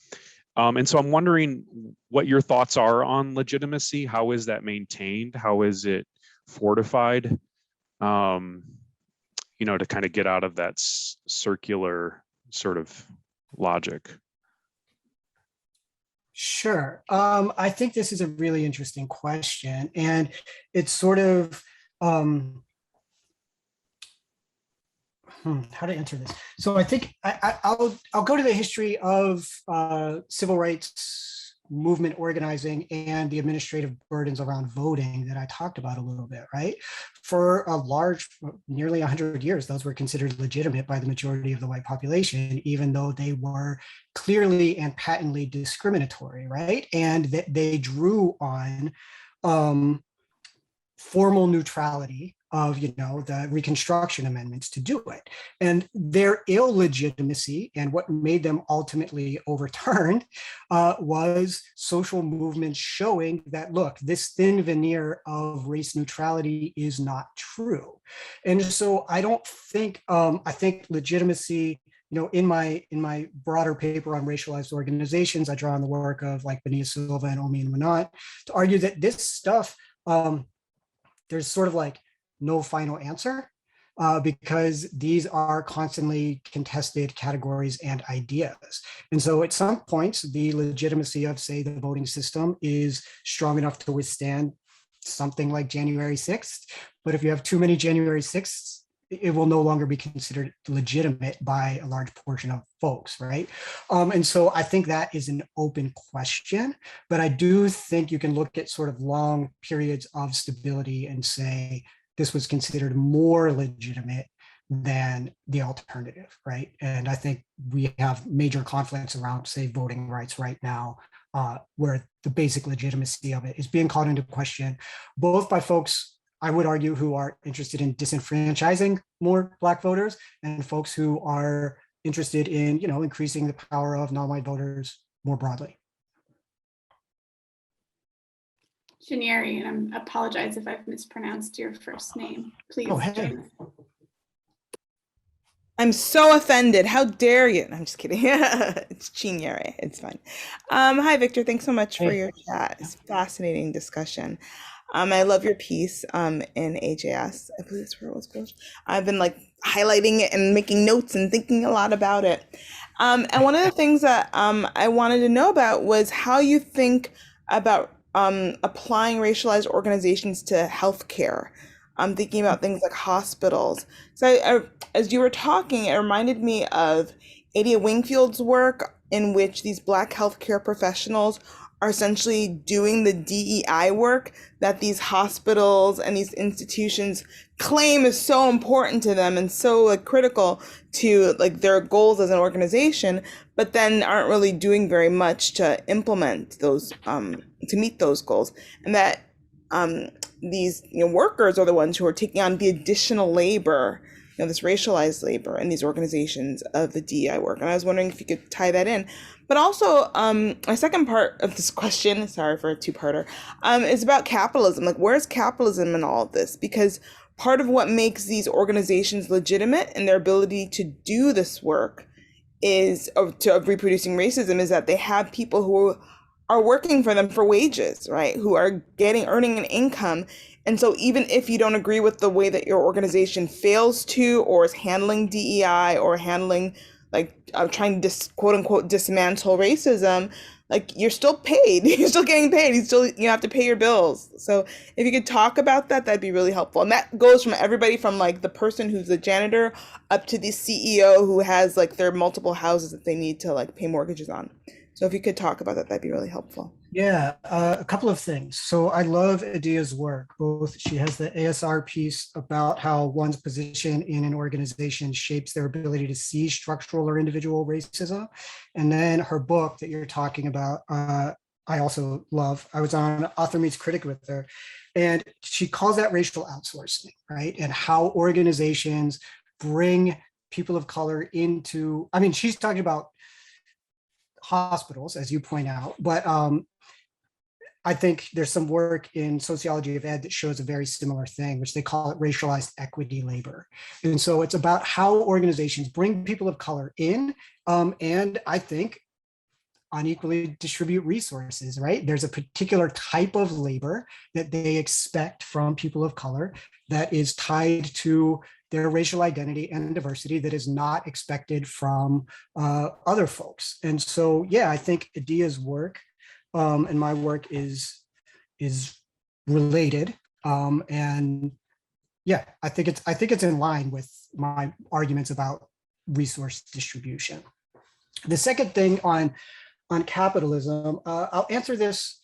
And so I'm wondering what your thoughts are on legitimacy. How is that maintained? How is it fortified? To kind of get out of that circular sort of logic. Sure. I think this is a really interesting question, and it's sort of how to answer this. So I think I'll go to the history of civil rights movement organizing and the administrative burdens around voting that I talked about a little bit, right? For a large, nearly 100 years, those were considered legitimate by the majority of the white population, even though they were clearly and patently discriminatory, right? And that they drew on formal neutrality of the Reconstruction amendments to do it. And their illegitimacy and what made them ultimately overturned was social movements showing that, look, this thin veneer of race neutrality is not true. And so I don't think, I think legitimacy, in my broader paper on racialized organizations, I draw on the work of like Benia Silva and Omi and Manat to argue that this stuff, there's sort of like no final answer because these are constantly contested categories and ideas. And so at some points, the legitimacy of, say, the voting system is strong enough to withstand something like January 6th. But if you have too many January 6th, it will no longer be considered legitimate by a large portion of folks, right? And so I think that is an open question, but I do think you can look at sort of long periods of stability and say, this was considered more legitimate than the alternative, right? And I think we have major conflicts around, say, voting rights right now, where the basic legitimacy of it is being called into question, both by folks, I would argue, who are interested in disenfranchising more Black voters and folks who are interested in, increasing the power of non-white voters more broadly. Chinieri, and I apologize if I've mispronounced your first name. Please. Oh, hey. I'm so offended. How dare you? I'm just kidding. It's Chinieri. It's fine. Hi, Victor. Thanks so much for your chat. It's a fascinating discussion. I love your piece in AJS. I believe that's where it was published. I've been like highlighting it and making notes and thinking a lot about it. And one of the things that I wanted to know about was how you think about applying racialized organizations to healthcare. I'm thinking about things like hospitals. So as you were talking, it reminded me of Ada Wingfield's work, in which these Black healthcare professionals are essentially doing the DEI work that these hospitals and these institutions claim is so important to them and so like critical to like their goals as an organization, but then aren't really doing very much to implement those to meet those goals. And that these workers are the ones who are taking on the additional labor, this racialized labor in these organizations of the DEI work. And I was wondering if you could tie that in. But also, my second part of this question, sorry for a two-parter, is about capitalism. Like, where's capitalism in all of this? Because part of what makes these organizations legitimate in their ability to do this work of reproducing racism is that they have people who are working for them for wages, right? Who are earning an income. And so even if you don't agree with the way that your organization fails to, or is handling DEI, or handling trying to quote unquote dismantle racism, like you're still paid, you're still getting paid, you have to pay your bills. So if you could talk about that, that'd be really helpful. And that goes from everybody from like the person who's the janitor up to the CEO who has like their multiple houses that they need to like pay mortgages on. So if you could talk about that, that'd be really helpful. Yeah, a couple of things. So I love Adia's work. Both she has the ASR piece about how one's position in an organization shapes their ability to see structural or individual racism. And then her book that you're talking about, I also love. I was on Author Meets Critic with her, and she calls that racial outsourcing, right? And how organizations bring people of color into, I mean, she's talking about hospitals, as you point out, but I think there's some work in sociology of ed that shows a very similar thing, which they call it racialized equity labor. And so it's about how organizations bring people of color in, and I think unequally distribute resources, right? There's a particular type of labor that they expect from people of color that is tied to their racial identity and diversity that is not expected from other folks. And so, yeah, I think Adia's work and my work is related. And yeah, I think it's in line with my arguments about resource distribution. The second thing on capitalism, I'll answer this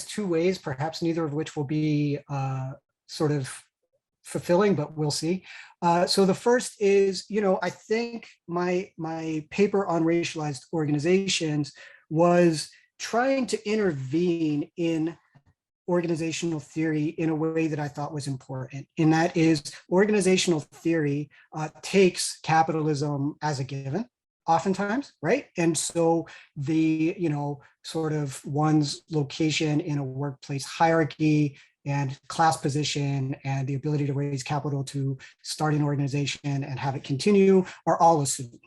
two ways, perhaps neither of which will be sort of fulfilling, but we'll see. So the first is, I think my paper on racialized organizations was trying to intervene in organizational theory in a way that I thought was important. And that is, organizational theory takes capitalism as a given, oftentimes, right? And so the, sort of one's location in a workplace hierarchy and class position and the ability to raise capital to start an organization and have it continue are all assumed.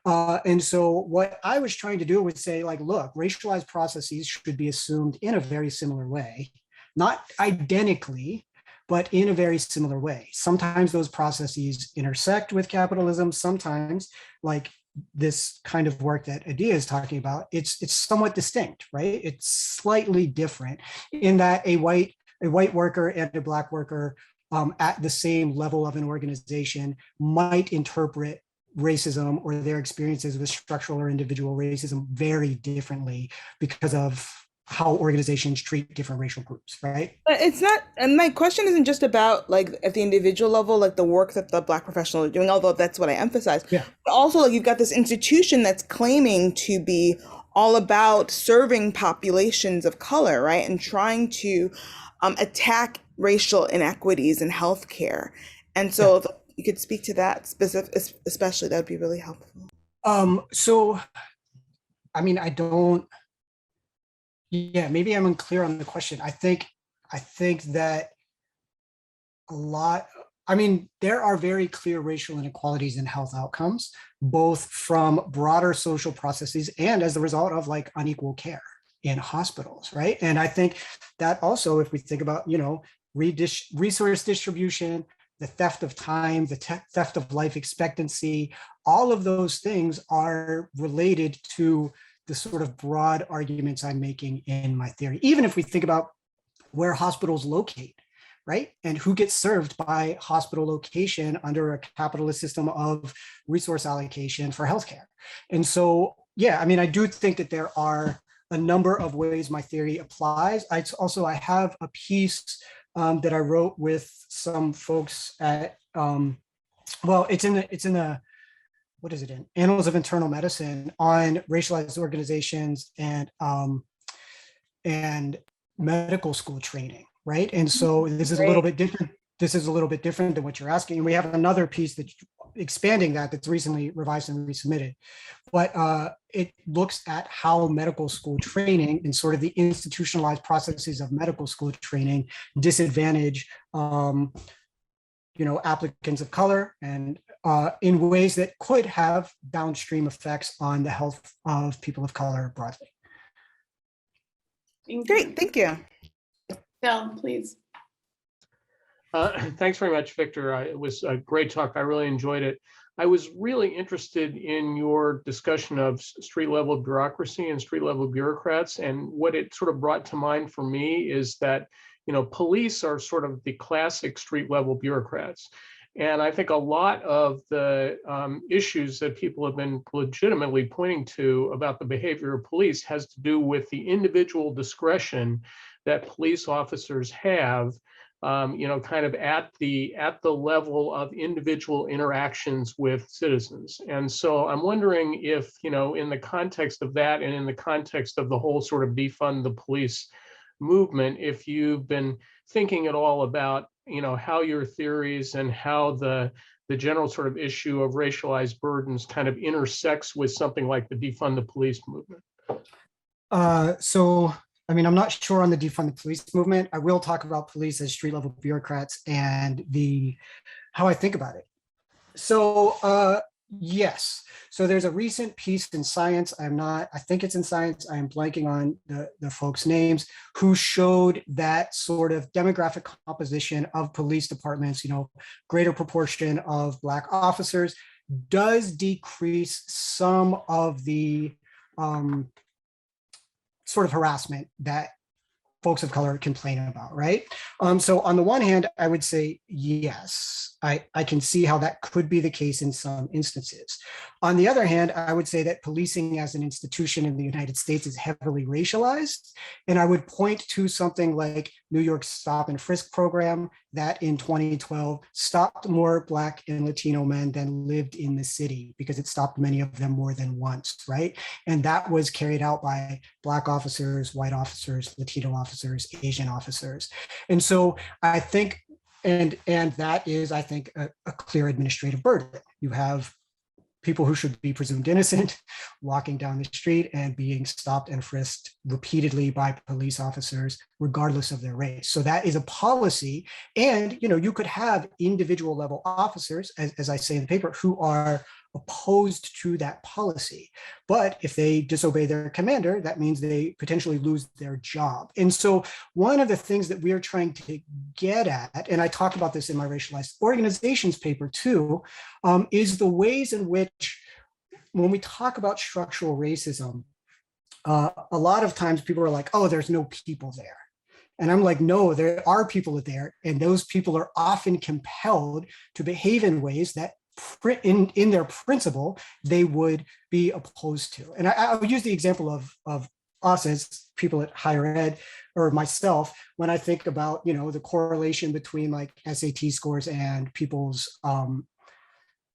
And so what I was trying to do was say, like, look, racialized processes should be assumed in a very similar way, not identically, but in a very similar way. Sometimes those processes intersect with capitalism. Sometimes, like this kind of work that Adia is talking about, it's somewhat distinct, right? It's slightly different in that a white worker and a Black worker at the same level of an organization might interpret racism or their experiences with structural or individual racism very differently because of how organizations treat different racial groups, right? It's not, and my question isn't just about like at the individual level, like the work that the Black professionals are doing, although that's what I emphasize. Yeah. But also, like, you've got this institution that's claiming to be all about serving populations of color, right? And trying to attack racial inequities in healthcare. And so if you could speak to that especially, that would be really helpful. So, I mean, maybe I'm unclear on the question. I think that there are very clear racial inequalities in health outcomes, both from broader social processes and as a result of like unequal care in hospitals, right? And I think that also, if we think about, resource distribution, the theft of time, the theft of life expectancy, all of those things are related to the sort of broad arguments I'm making in my theory. Even if we think about where hospitals locate, right? And who gets served by hospital location under a capitalist system of resource allocation for healthcare. And so, yeah, I mean, I do think that there are a number of ways my theory applies. I have a piece that I wrote with some folks at, well, it's in the, what is it in? Annals of Internal Medicine on racialized organizations and medical school training, right? And so this is a little bit different. This is a little bit different than what you're asking. And we have another piece that's expanding that's recently revised and resubmitted. But it looks at how medical school training and sort of the institutionalized processes of medical school training disadvantage applicants of color and in ways that could have downstream effects on the health of people of color broadly. Great, thank you. Bill, please. Thanks very much, Victor. It was a great talk. I really enjoyed it. I was really interested in your discussion of street level bureaucracy and street level bureaucrats. And what it sort of brought to mind for me is that, police are sort of the classic street level bureaucrats. And I think a lot of the issues that people have been legitimately pointing to about the behavior of police has to do with the individual discretion that police officers have, kind of at the level of individual interactions with citizens. And so I'm wondering if, in the context of that and in the context of the whole sort of defund the police movement, if you've been thinking at all about, how your theories and how the general sort of issue of racialized burdens kind of intersects with something like the defund the police movement. I'm not sure on the defund the police movement. I will talk about police as street level bureaucrats and how I think about it. So yes, so there's a recent piece in Science. I think it's in Science. I am blanking on the folks' names, who showed that sort of demographic composition of police departments, greater proportion of Black officers does decrease some of the sort of harassment that folks of color complain about, right? So on the one hand, I would say, yes, I can see how that could be the case in some instances. On the other hand, I would say that policing as an institution in the United States is heavily racialized. And I would point to something like New York's Stop and Frisk program that in 2012 stopped more Black and Latino men than lived in the city, because it stopped many of them more than once, right? And that was carried out by Black officers, white officers, Latino officers, Asian officers. And so I think, and that is, I think, a clear administrative burden. You have people who should be presumed innocent walking down the street and being stopped and frisked repeatedly by police officers, regardless of their race. So that is a policy. And, you could have individual level officers, as I say in the paper, who are opposed to that policy. But if they disobey their commander, that means they potentially lose their job. And so one of the things that we are trying to get at, and I talk about this in my Racialized Organizations paper too, is the ways in which, when we talk about structural racism, a lot of times people are like, oh, there's no people there. And I'm like, no, there are people there. And those people are often compelled to behave in ways that in their principle, they would be opposed to. And I would use the example of us as people at higher ed, or myself, when I think about, the correlation between like SAT scores and people's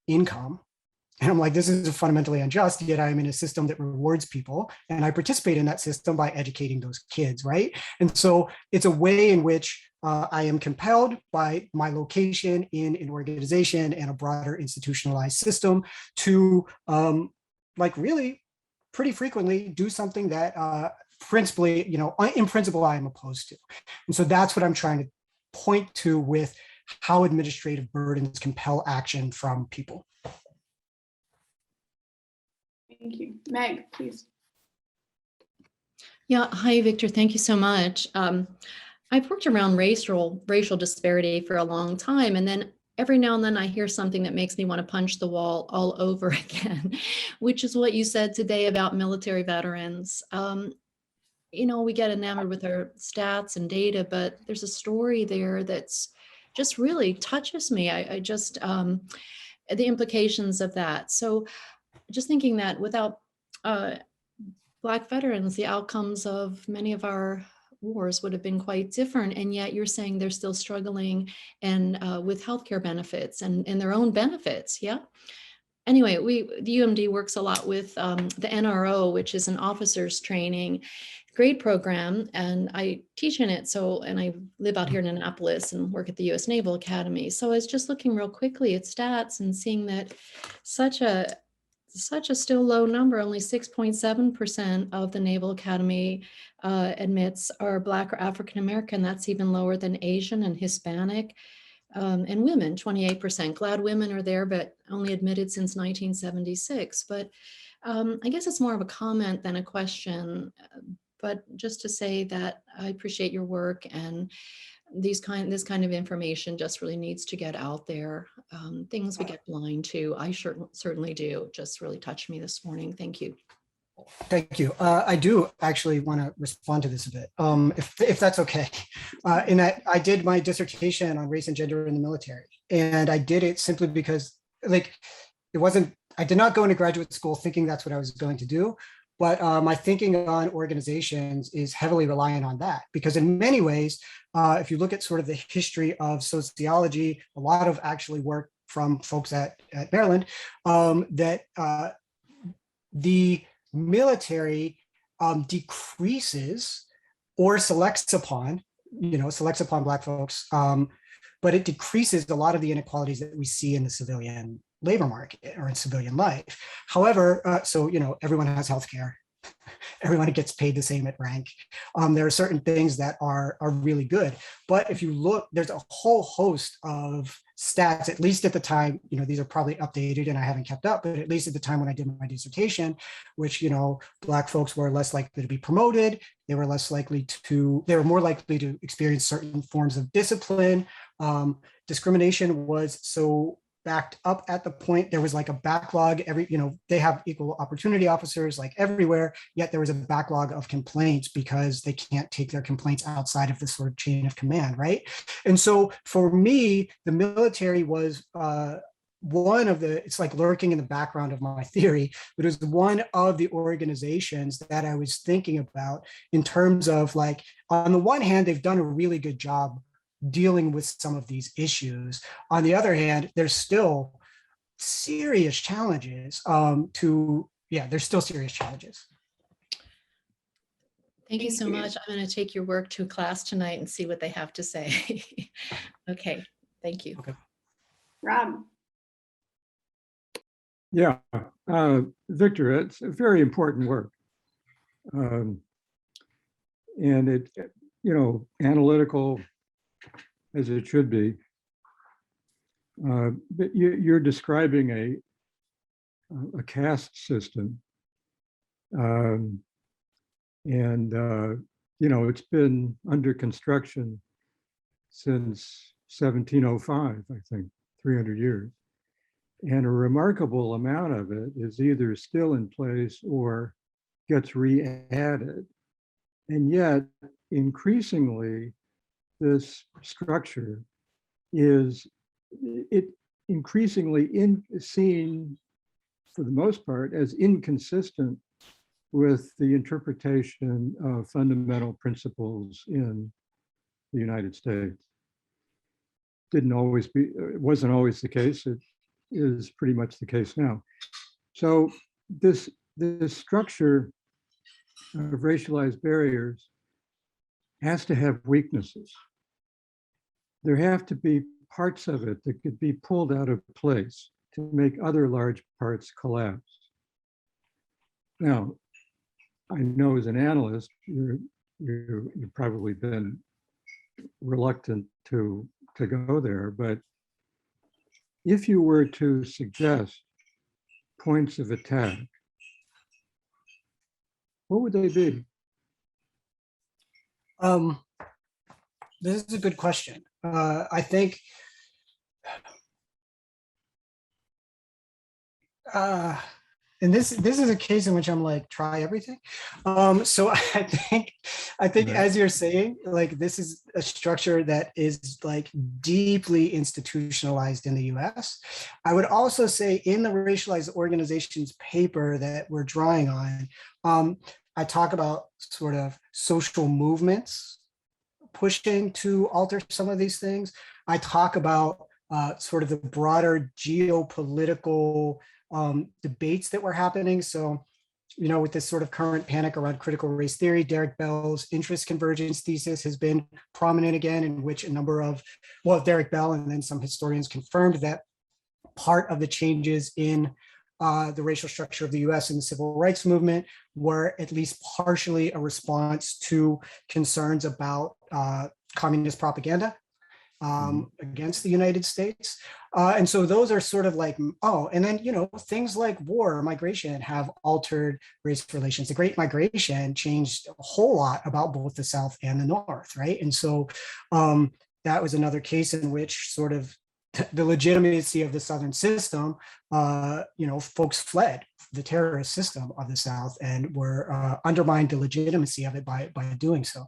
income. And I'm like, this is fundamentally unjust, yet I'm in a system that rewards people. And I participate in that system by educating those kids, right? And so it's a way in which I am compelled by my location in an organization and a broader institutionalized system to really pretty frequently do something that principally, in principle, I am opposed to. And so that's what I'm trying to point to with how administrative burdens compel action from people. Thank you. Meg, please. Yeah, hi, Victor. Thank you so much. I've worked around racial disparity for a long time, and then every now and then I hear something that makes me want to punch the wall all over again, which is what you said today about military veterans. we get enamored with our stats and data, but there's a story there that's just really touches me. I just, the implications of that. So just thinking that without Black veterans, the outcomes of many of our wars would have been quite different. And yet you're saying they're still struggling and with healthcare benefits and their own benefits. Yeah. Anyway, the UMD works a lot with the NRO, which is an officers training grade program, and I teach in it. So, and I live out here in Annapolis and work at the U.S. Naval Academy. So I was just looking real quickly at stats and seeing that such a still low number, only 6.7% of the Naval Academy admits are Black or African American. That's even lower than Asian and Hispanic. And women, 28%. Glad women are there, but only admitted since 1976. But I guess it's more of a comment than a question. But just to say that I appreciate your work, and this kind of information just really needs to get out there. Things we get blind to. I certainly do. It just really touched me this morning. Thank you. Thank you. I do actually want to respond to this a bit, if that's okay. In that I did my dissertation on race and gender in the military, and I did it simply because, like, I did not go into graduate school thinking that's what I was going to do, but my thinking on organizations is heavily reliant on that, because in many ways, if you look at sort of the history of sociology, a lot of actually work from folks at Maryland, that the military decreases or selects upon Black folks, but it decreases a lot of the inequalities that we see in the civilian labor market or in civilian life. However, so everyone has healthcare, everyone gets paid the same at rank. There are certain things that are really good, but if you look, there's a whole host of stats, at least at the time, these are probably updated and I haven't kept up, but at least at the time when I did my dissertation, which, Black folks were less likely to be promoted. They were more likely to experience certain forms of discipline. Discrimination was so backed up at the point there was like a backlog. They have equal opportunity officers like everywhere, yet there was a backlog of complaints because they can't take their complaints outside of the sort of chain of command, right? And so for me, the military was it's like lurking in the background of my theory, but it was one of the organizations that I was thinking about in terms of, like, on the one hand, they've done a really good job dealing with some of these issues. On the other hand, there's still serious challenges there's still serious challenges. Thank you so much. I'm going to take your work to a class tonight and see what they have to say. Okay, thank you. Okay. Rob. Yeah, Victor, it's a very important work. And it, analytical as it should be. But you're describing a caste system. It's been under construction since 1705, I think, 300 years. And a remarkable amount of it is either still in place or gets re-added. And yet, increasingly, this structure is increasingly seen, for the most part, as inconsistent with the interpretation of fundamental principles in the United States. It wasn't always the case. It is pretty much the case now. So this structure of racialized barriers has to have weaknesses. There have to be parts of it that could be pulled out of place to make other large parts collapse. Now, I know as an analyst, you've probably been reluctant to go there, but if you were to suggest points of attack, what would they be? This is a good question. I think And this is a case in which I'm like, try everything. So I think Right. as you're saying, like this is a structure that is like deeply institutionalized in the US. I would also say in the Racialized Organizations paper that we're drawing on, I talk about sort of social movements pushing to alter some of these things. I talk about sort of the broader geopolitical debates that were happening. So, you know, with this sort of current panic around critical race theory, Derek Bell's interest convergence thesis has been prominent again, in which a number of, well, Derek Bell and then some historians confirmed that part of the changes in the racial structure of the US and the civil rights movement were at least partially a response to concerns about communist propaganda against the United States. And so those are sort of like, oh, and then, you know, things like war, migration have altered race relations. The Great Migration changed a whole lot about both the South and the North, right? And so that was another case in which sort of the legitimacy of the Southern system, you know, folks fled the terrorist system of the South and were undermined the legitimacy of it by doing so.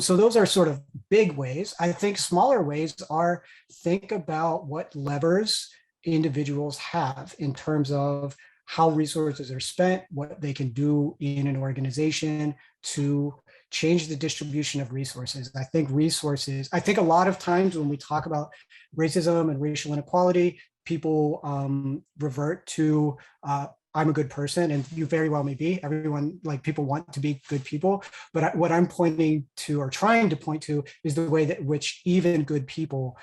So those are sort of big ways. I think smaller ways are think about what levers individuals have in terms of how resources are spent, what they can do in an organization to change the distribution of resources. I think a lot of times when we talk about racism and racial inequality, people revert to I'm a good person, and you very well may be. Everyone, like, people want to be good people, but what I'm pointing to or trying to point to is the way that which even good people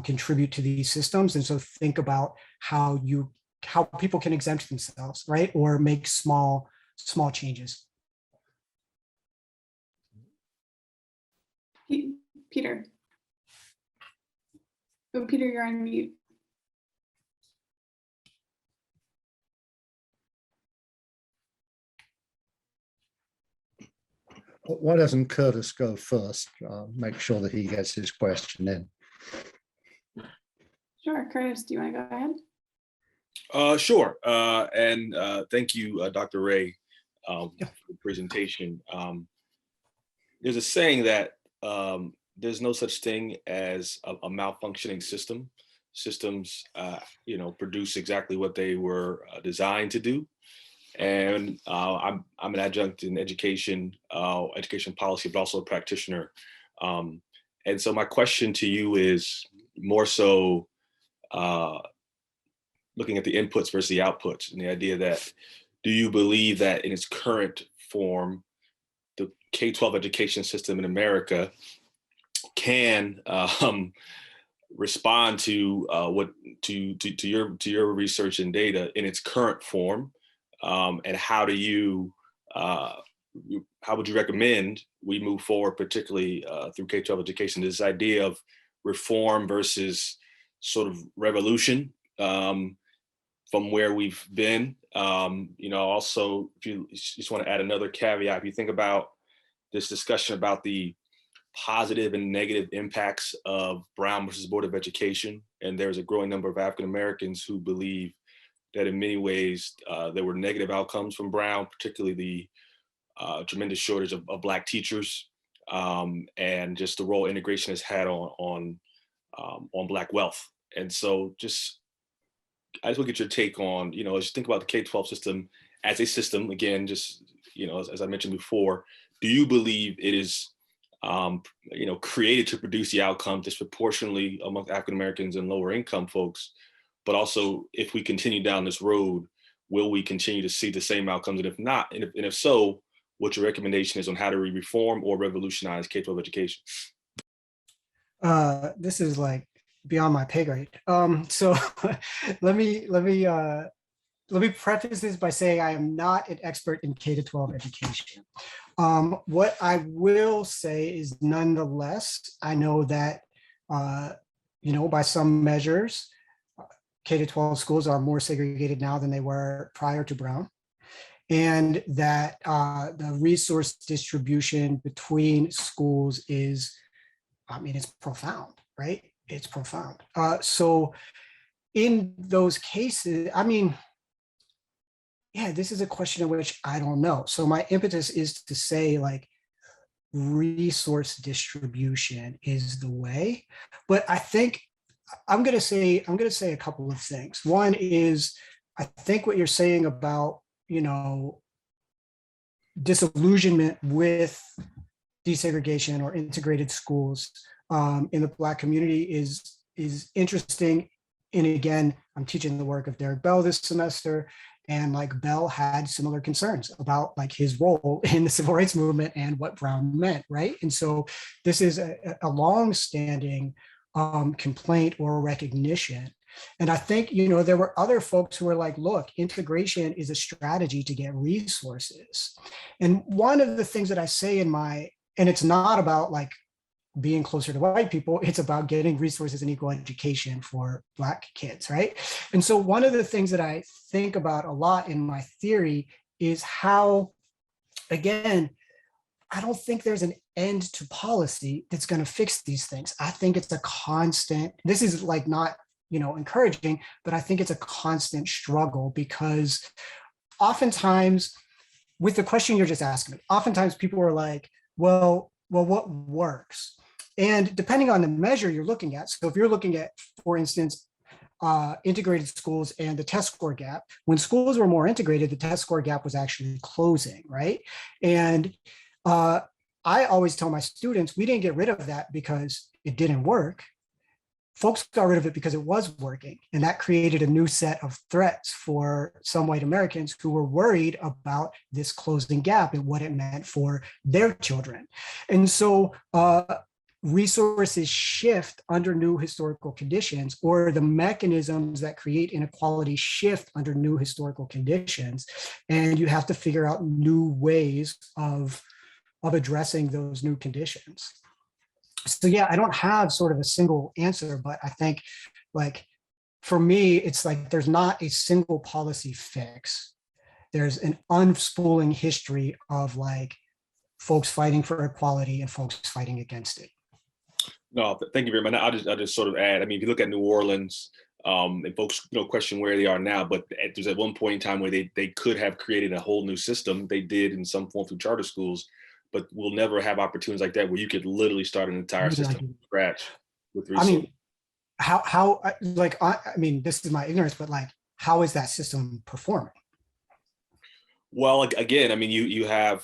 contribute to these systems. And so think about how people can exempt themselves, right, or make small changes. Peter. Oh, Peter, you're on mute. Why doesn't Curtis go first? Make sure that he gets his question in. Sure, Curtis, do you want to go ahead? Sure. And thank you, Dr. Ray, for the presentation. There's a saying that there's no such thing as a malfunctioning system. Systems, you know, produce exactly what they were designed to do. And I'm an adjunct in education policy, but also a practitioner. And so my question to you is more so looking at the inputs versus the outputs, and the idea that, do you believe that in its current form, the K-12 education system in America can respond to your research and data in its current form? And how would you recommend we move forward, particularly through K-12 education, this idea of reform versus sort of revolution from where we've been? You know, also, if you just want to add another caveat, if you think about this discussion about the positive and negative impacts of Brown versus Board of Education, and there's a growing number of African Americans who believe that in many ways there were negative outcomes from Brown, particularly the tremendous shortage of Black teachers, and just the role integration has had on Black wealth. And so I just want to get your take on, you know, as you think about the K-12 system as a system, again, just, you know, as I mentioned before, do you believe it is, you know, created to produce the outcome disproportionately among African Americans and lower income folks? But also, if we continue down this road, will we continue to see the same outcomes? And if not, and if so, what your recommendation is on how to reform or revolutionize K-12 education? This is like beyond my pay grade. So let me preface this by saying I am not an expert in K-12 education. What I will say is, nonetheless, I know that, you know, by some measures, K-12 schools are more segregated now than they were prior to Brown, and that the resource distribution between schools is, I mean, it's profound, right? It's profound. So in those cases, I mean, yeah, this is a question of which I don't know. So my impetus is to say like resource distribution is the way, but I think I'm going to say a couple of things. One is I think what you're saying about, you know, disillusionment with desegregation or integrated schools in the Black community is interesting. And again, I'm teaching the work of Derek Bell this semester, and like Bell had similar concerns about like his role in the civil rights movement and what Brown meant, right? And so this is a long-standing complaint or recognition. And I think, you know, there were other folks who were like, look, integration is a strategy to get resources. And one of the things that I say in my, and it's not about like being closer to white people, it's about getting resources and equal education for Black kids, right? And so one of the things that I think about a lot in my theory is how, again, I don't think there's an end to policy that's going to fix these things. I think it's a constant, this is like not, you know, encouraging, but I think it's a constant struggle, because oftentimes with the question you're just asking me, oftentimes people are like, well, what works? And depending on the measure you're looking at, so if you're looking at, for instance, integrated schools and the test score gap, when schools were more integrated, the test score gap was actually closing, right? And I always tell my students, we didn't get rid of that because it didn't work. Folks got rid of it because it was working. And that created a new set of threats for some white Americans who were worried about this closing gap and what it meant for their children. And so resources shift under new historical conditions, or the mechanisms that create inequality shift under new historical conditions. And you have to figure out new ways of addressing those new conditions. So yeah, I don't have sort of a single answer, but I think like for me, it's like there's not a single policy fix. There's an unspooling history of like folks fighting for equality and folks fighting against it. No, thank you very much. I'll just sort of add, I mean, if you look at New Orleans, and folks, you know, question where they are now, but there's at one point in time where they could have created a whole new system. They did in some form through charter schools, but we'll never have opportunities like that where you could literally start an entire system from scratch with resources. I mean, how like, I mean, this is my ignorance, but like, how is that system performing? Well, again, I mean, you have,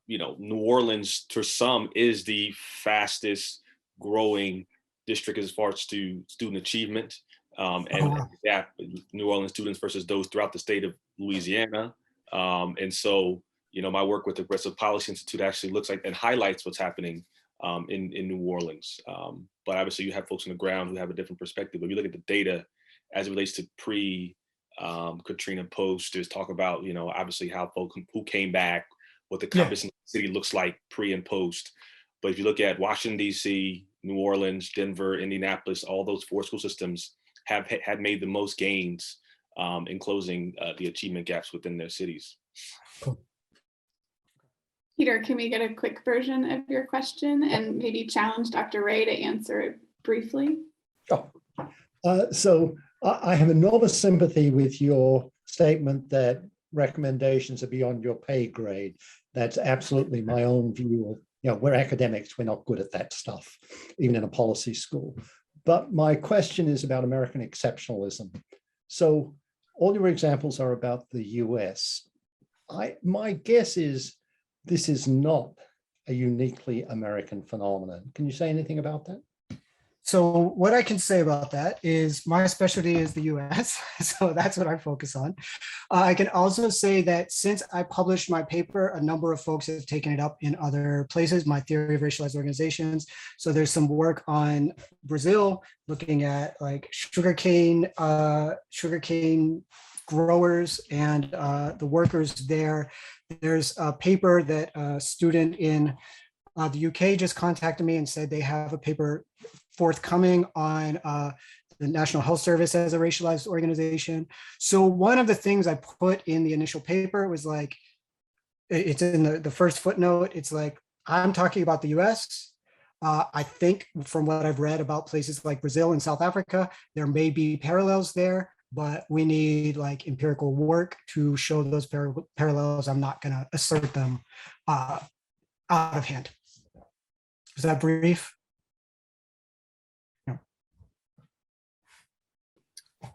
you know, New Orleans for some is the fastest growing district as far as to student achievement. Yeah, New Orleans students versus those throughout the state of Louisiana. And so, you know, my work with the Progressive Policy Institute actually looks like and highlights what's happening in New Orleans. But obviously you have folks on the ground who have a different perspective. But if you look at the data as it relates to Katrina post, there's talk about, you know, obviously how folks who came back, what the campus in the city looks like pre and post. But if you look at Washington, D.C., New Orleans, Denver, Indianapolis, all those 4 school systems have made the most gains in closing the achievement gaps within their cities. Cool. Peter, can we get a quick version of your question and maybe challenge Dr. Ray to answer it briefly? Sure. So I have enormous sympathy with your statement that recommendations are beyond your pay grade. That's absolutely my own view of, you know, we're academics, we're not good at that stuff, even in a policy school. But my question is about American exceptionalism. So all your examples are about the US. My guess is this is not a uniquely American phenomenon. Can you say anything about that? So what I can say about that is my specialty is the US, so that's what I focus on. I can also say that since I published my paper, a number of folks have taken it up in other places, my theory of racialized organizations. So there's some work on Brazil, looking at like sugarcane growers and the workers there. There's a paper that a student in the UK just contacted me and said they have a paper forthcoming on the National Health Service as a racialized organization. So one of the things I put in the initial paper was like, it's in the first footnote, it's like, I'm talking about the US. I think from what I've read about places like Brazil and South Africa, there may be parallels there. but we need like empirical work to show those parallels. I'm not going to assert them out of hand. Is that brief?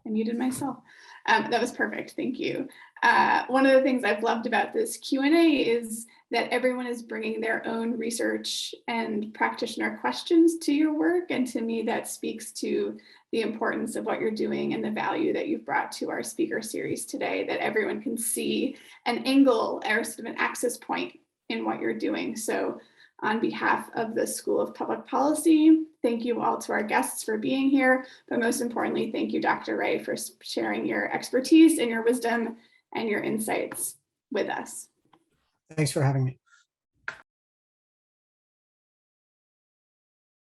I muted myself. That was perfect. Thank you. One of the things I've loved about this Q&A is that everyone is bringing their own research and practitioner questions to your work. And to me, that speaks to the importance of what you're doing and the value that you've brought to our speaker series today, that everyone can see an angle or sort of an access point in what you're doing. So on behalf of the School of Public Policy, thank you all to our guests for being here, but most importantly, thank you, Dr. Ray, for sharing your expertise and your wisdom and your insights with us. Thanks for having me.